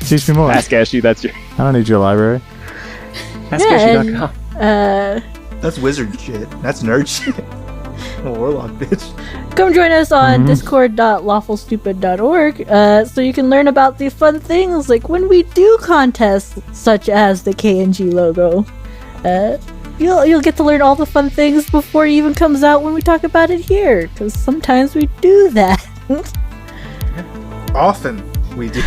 Teach me more. Ask Ashley. That's your I don't need your library. AskAshley.com. That's wizard shit. That's nerd shit. Warlock bitch. Come join us on discord.lawfulstupid.org so you can learn about the fun things like when we do contests such as the KNG logo. You'll get to learn all the fun things before it even comes out when we talk about it here, because sometimes we do that. Often we do.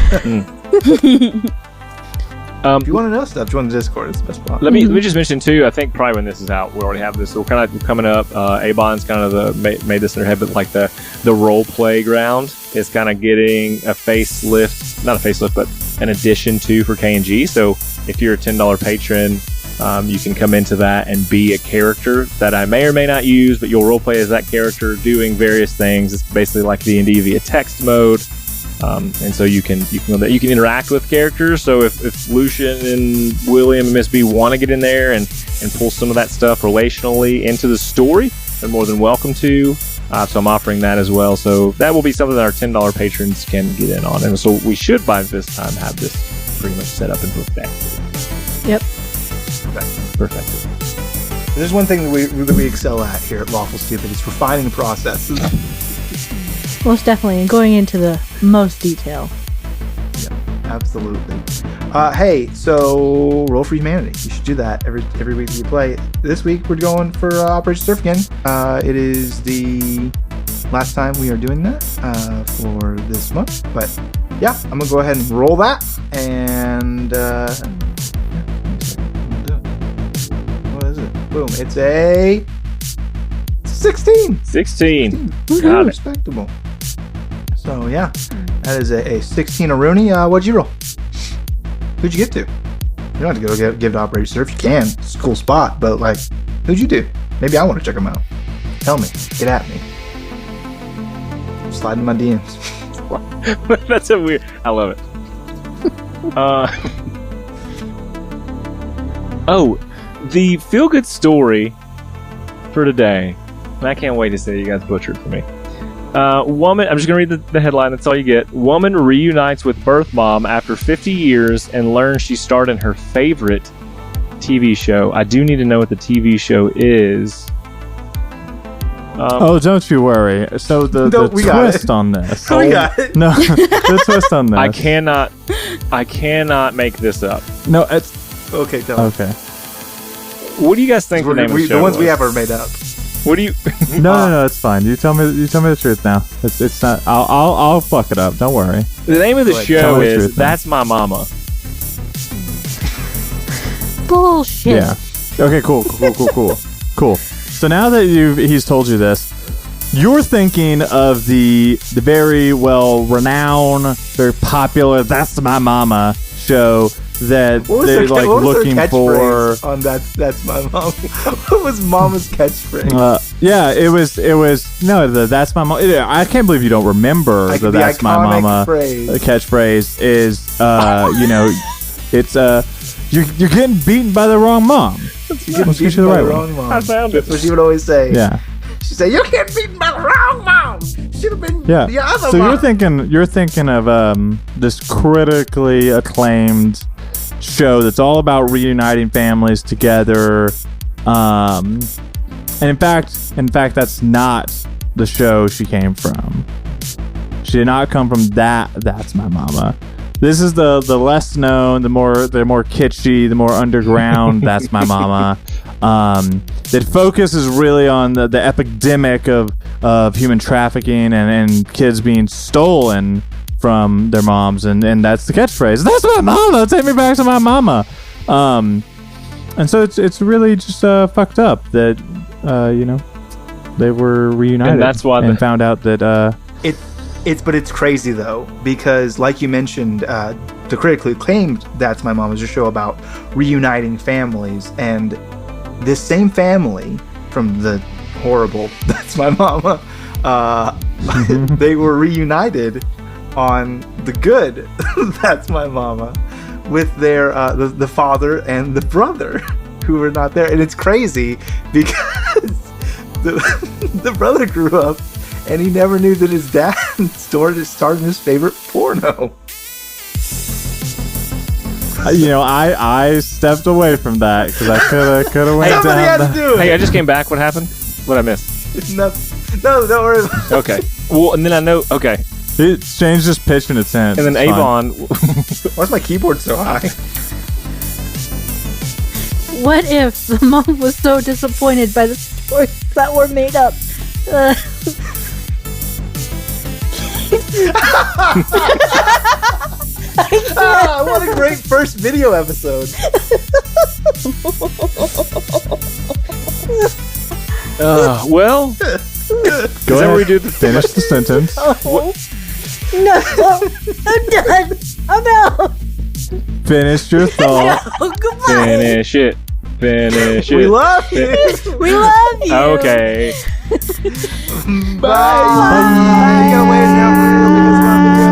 If you want to know stuff, join the Discord. It's the best spot. Let me just mention too. I think probably when this is out, we already have this. So kind of coming up. Abon's kind of made this in their head, but like the role playground is kind of getting a facelift, not a facelift, but an addition to for KNG. So if you're a $10 patron, you can come into that and be a character that I may or may not use, but you'll role play as that character doing various things. It's basically like D&D via text mode. And so you can interact with characters. So if Lucian and William and Miss B want to get in there and pull some of that stuff relationally into the story, they're more than welcome to. So I'm offering that as well. So that will be something that our $10 patrons can get in on. And so we should by this time have this pretty much set up and perfected. Yep. Perfected. There's one thing that we excel at here at Lawful Stupid. It's refining processes. Most definitely, and going into the most detail. Yeah, absolutely. Hey, so Roll for Humanity. You should do that every week you play. This week we're going for Operation Surf again. It is the last time we are doing that for this month. But yeah, I'm gonna go ahead and roll that. And what is it? Boom! It's a 16. 16. Got it. Respectable. So yeah, that is a 16 a Rooney. What'd you roll? Who'd you get to? You don't have to go give to Operation Surf. You can. It's a cool spot, but like, who'd you do? Maybe I want to check them out. Tell me. Get at me. Slide in my DMs. That's a weird. I love it. Oh, the feel-good story for today. And I can't wait to say you guys butchered for me. Woman, I'm just going to read the headline. That's all you get. Woman reunites with birth mom after 50 years and learns she starred in her favorite TV show. I do need to know what the TV show is. Don't you worry. So the twist on this. We got it. No, the twist on this. I cannot make this up. No, it's okay. Tell me. Okay. What do you guys think the name of the show The ones was? we have are made up. What do you? No, it's fine. You tell me the truth now. It's not. I'll fuck it up. Don't worry. The name of the show is truth, That's My Mama. Bullshit. Yeah. Okay. Cool. So now that he's told you this, you're thinking of the very well renowned, very popular That's My Mama show that they're like looking for. On that's my mom. What was Mama's catchphrase? It was That's My Mama. I can't believe you don't remember the That's My Mama catchphrase. Is it's you're getting beaten by the wrong mom. You're getting beaten by the wrong mom. I found it. That's what she would always say. Yeah. She said, "You're getting beaten by the wrong mom. Should have been the other so mom." you're thinking of this critically acclaimed show that's all about reuniting families together, and in fact that's not the show she came from. She did not come from That's My Mama. This is the less known, the more kitschy, the more underground That's My Mama. That focuses really on the epidemic of human trafficking and kids being stolen from their moms, and that's the catchphrase. That's my mama. Take me back to my mama. And so it's really just fucked up that they were reunited, and that's why found out that it's crazy though, because like you mentioned, the critically acclaimed That's My Mama is a show about reuniting families, and this same family from the horrible That's My Mama, they were reunited on the good That's My Mama with their the father and the brother who were not there. And it's crazy because the brother grew up and he never knew that his dad starred in his favorite porno. I stepped away from that because I could have went Somebody down. had to do it. Hey, I just came back. What happened? What I missed? No, don't worry about it. Okay. Well, and then I know. Okay. It changed just pitch in its hands. And then It's fine. Avon. Why's my keyboard so high? What if the mom was so disappointed by the stories that were made up? What a great first video episode. Well, Go that ahead. where we do the Finish the sentence. Oh. No, I'm done. I'm out. Finish your thought. Oh, goodbye. finish it. Finish it. We love you. We love you. Okay. Bye. You gotta wave now for real because it's my video.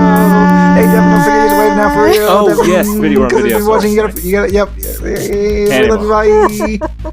Hey, Devin, don't forget to wave now for real. Oh, Devin, yes, video on because video, if you're watching, sorry. you gotta, yep. We Animal. love you, bye.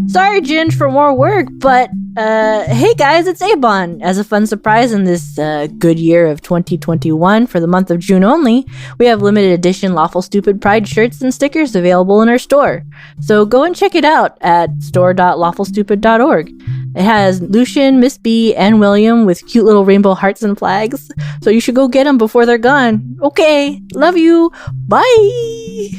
Sorry, Ginge, for more work, but hey guys, it's Abon. As a fun surprise in this good year of 2021, for the month of June only, we have limited edition Lawful Stupid Pride shirts and stickers available in our store. So go and check it out at store.lawfulstupid.org. It has Lucian, Miss B, and William with cute little rainbow hearts and flags. So you should go get them before they're gone. Okay, love you. Bye.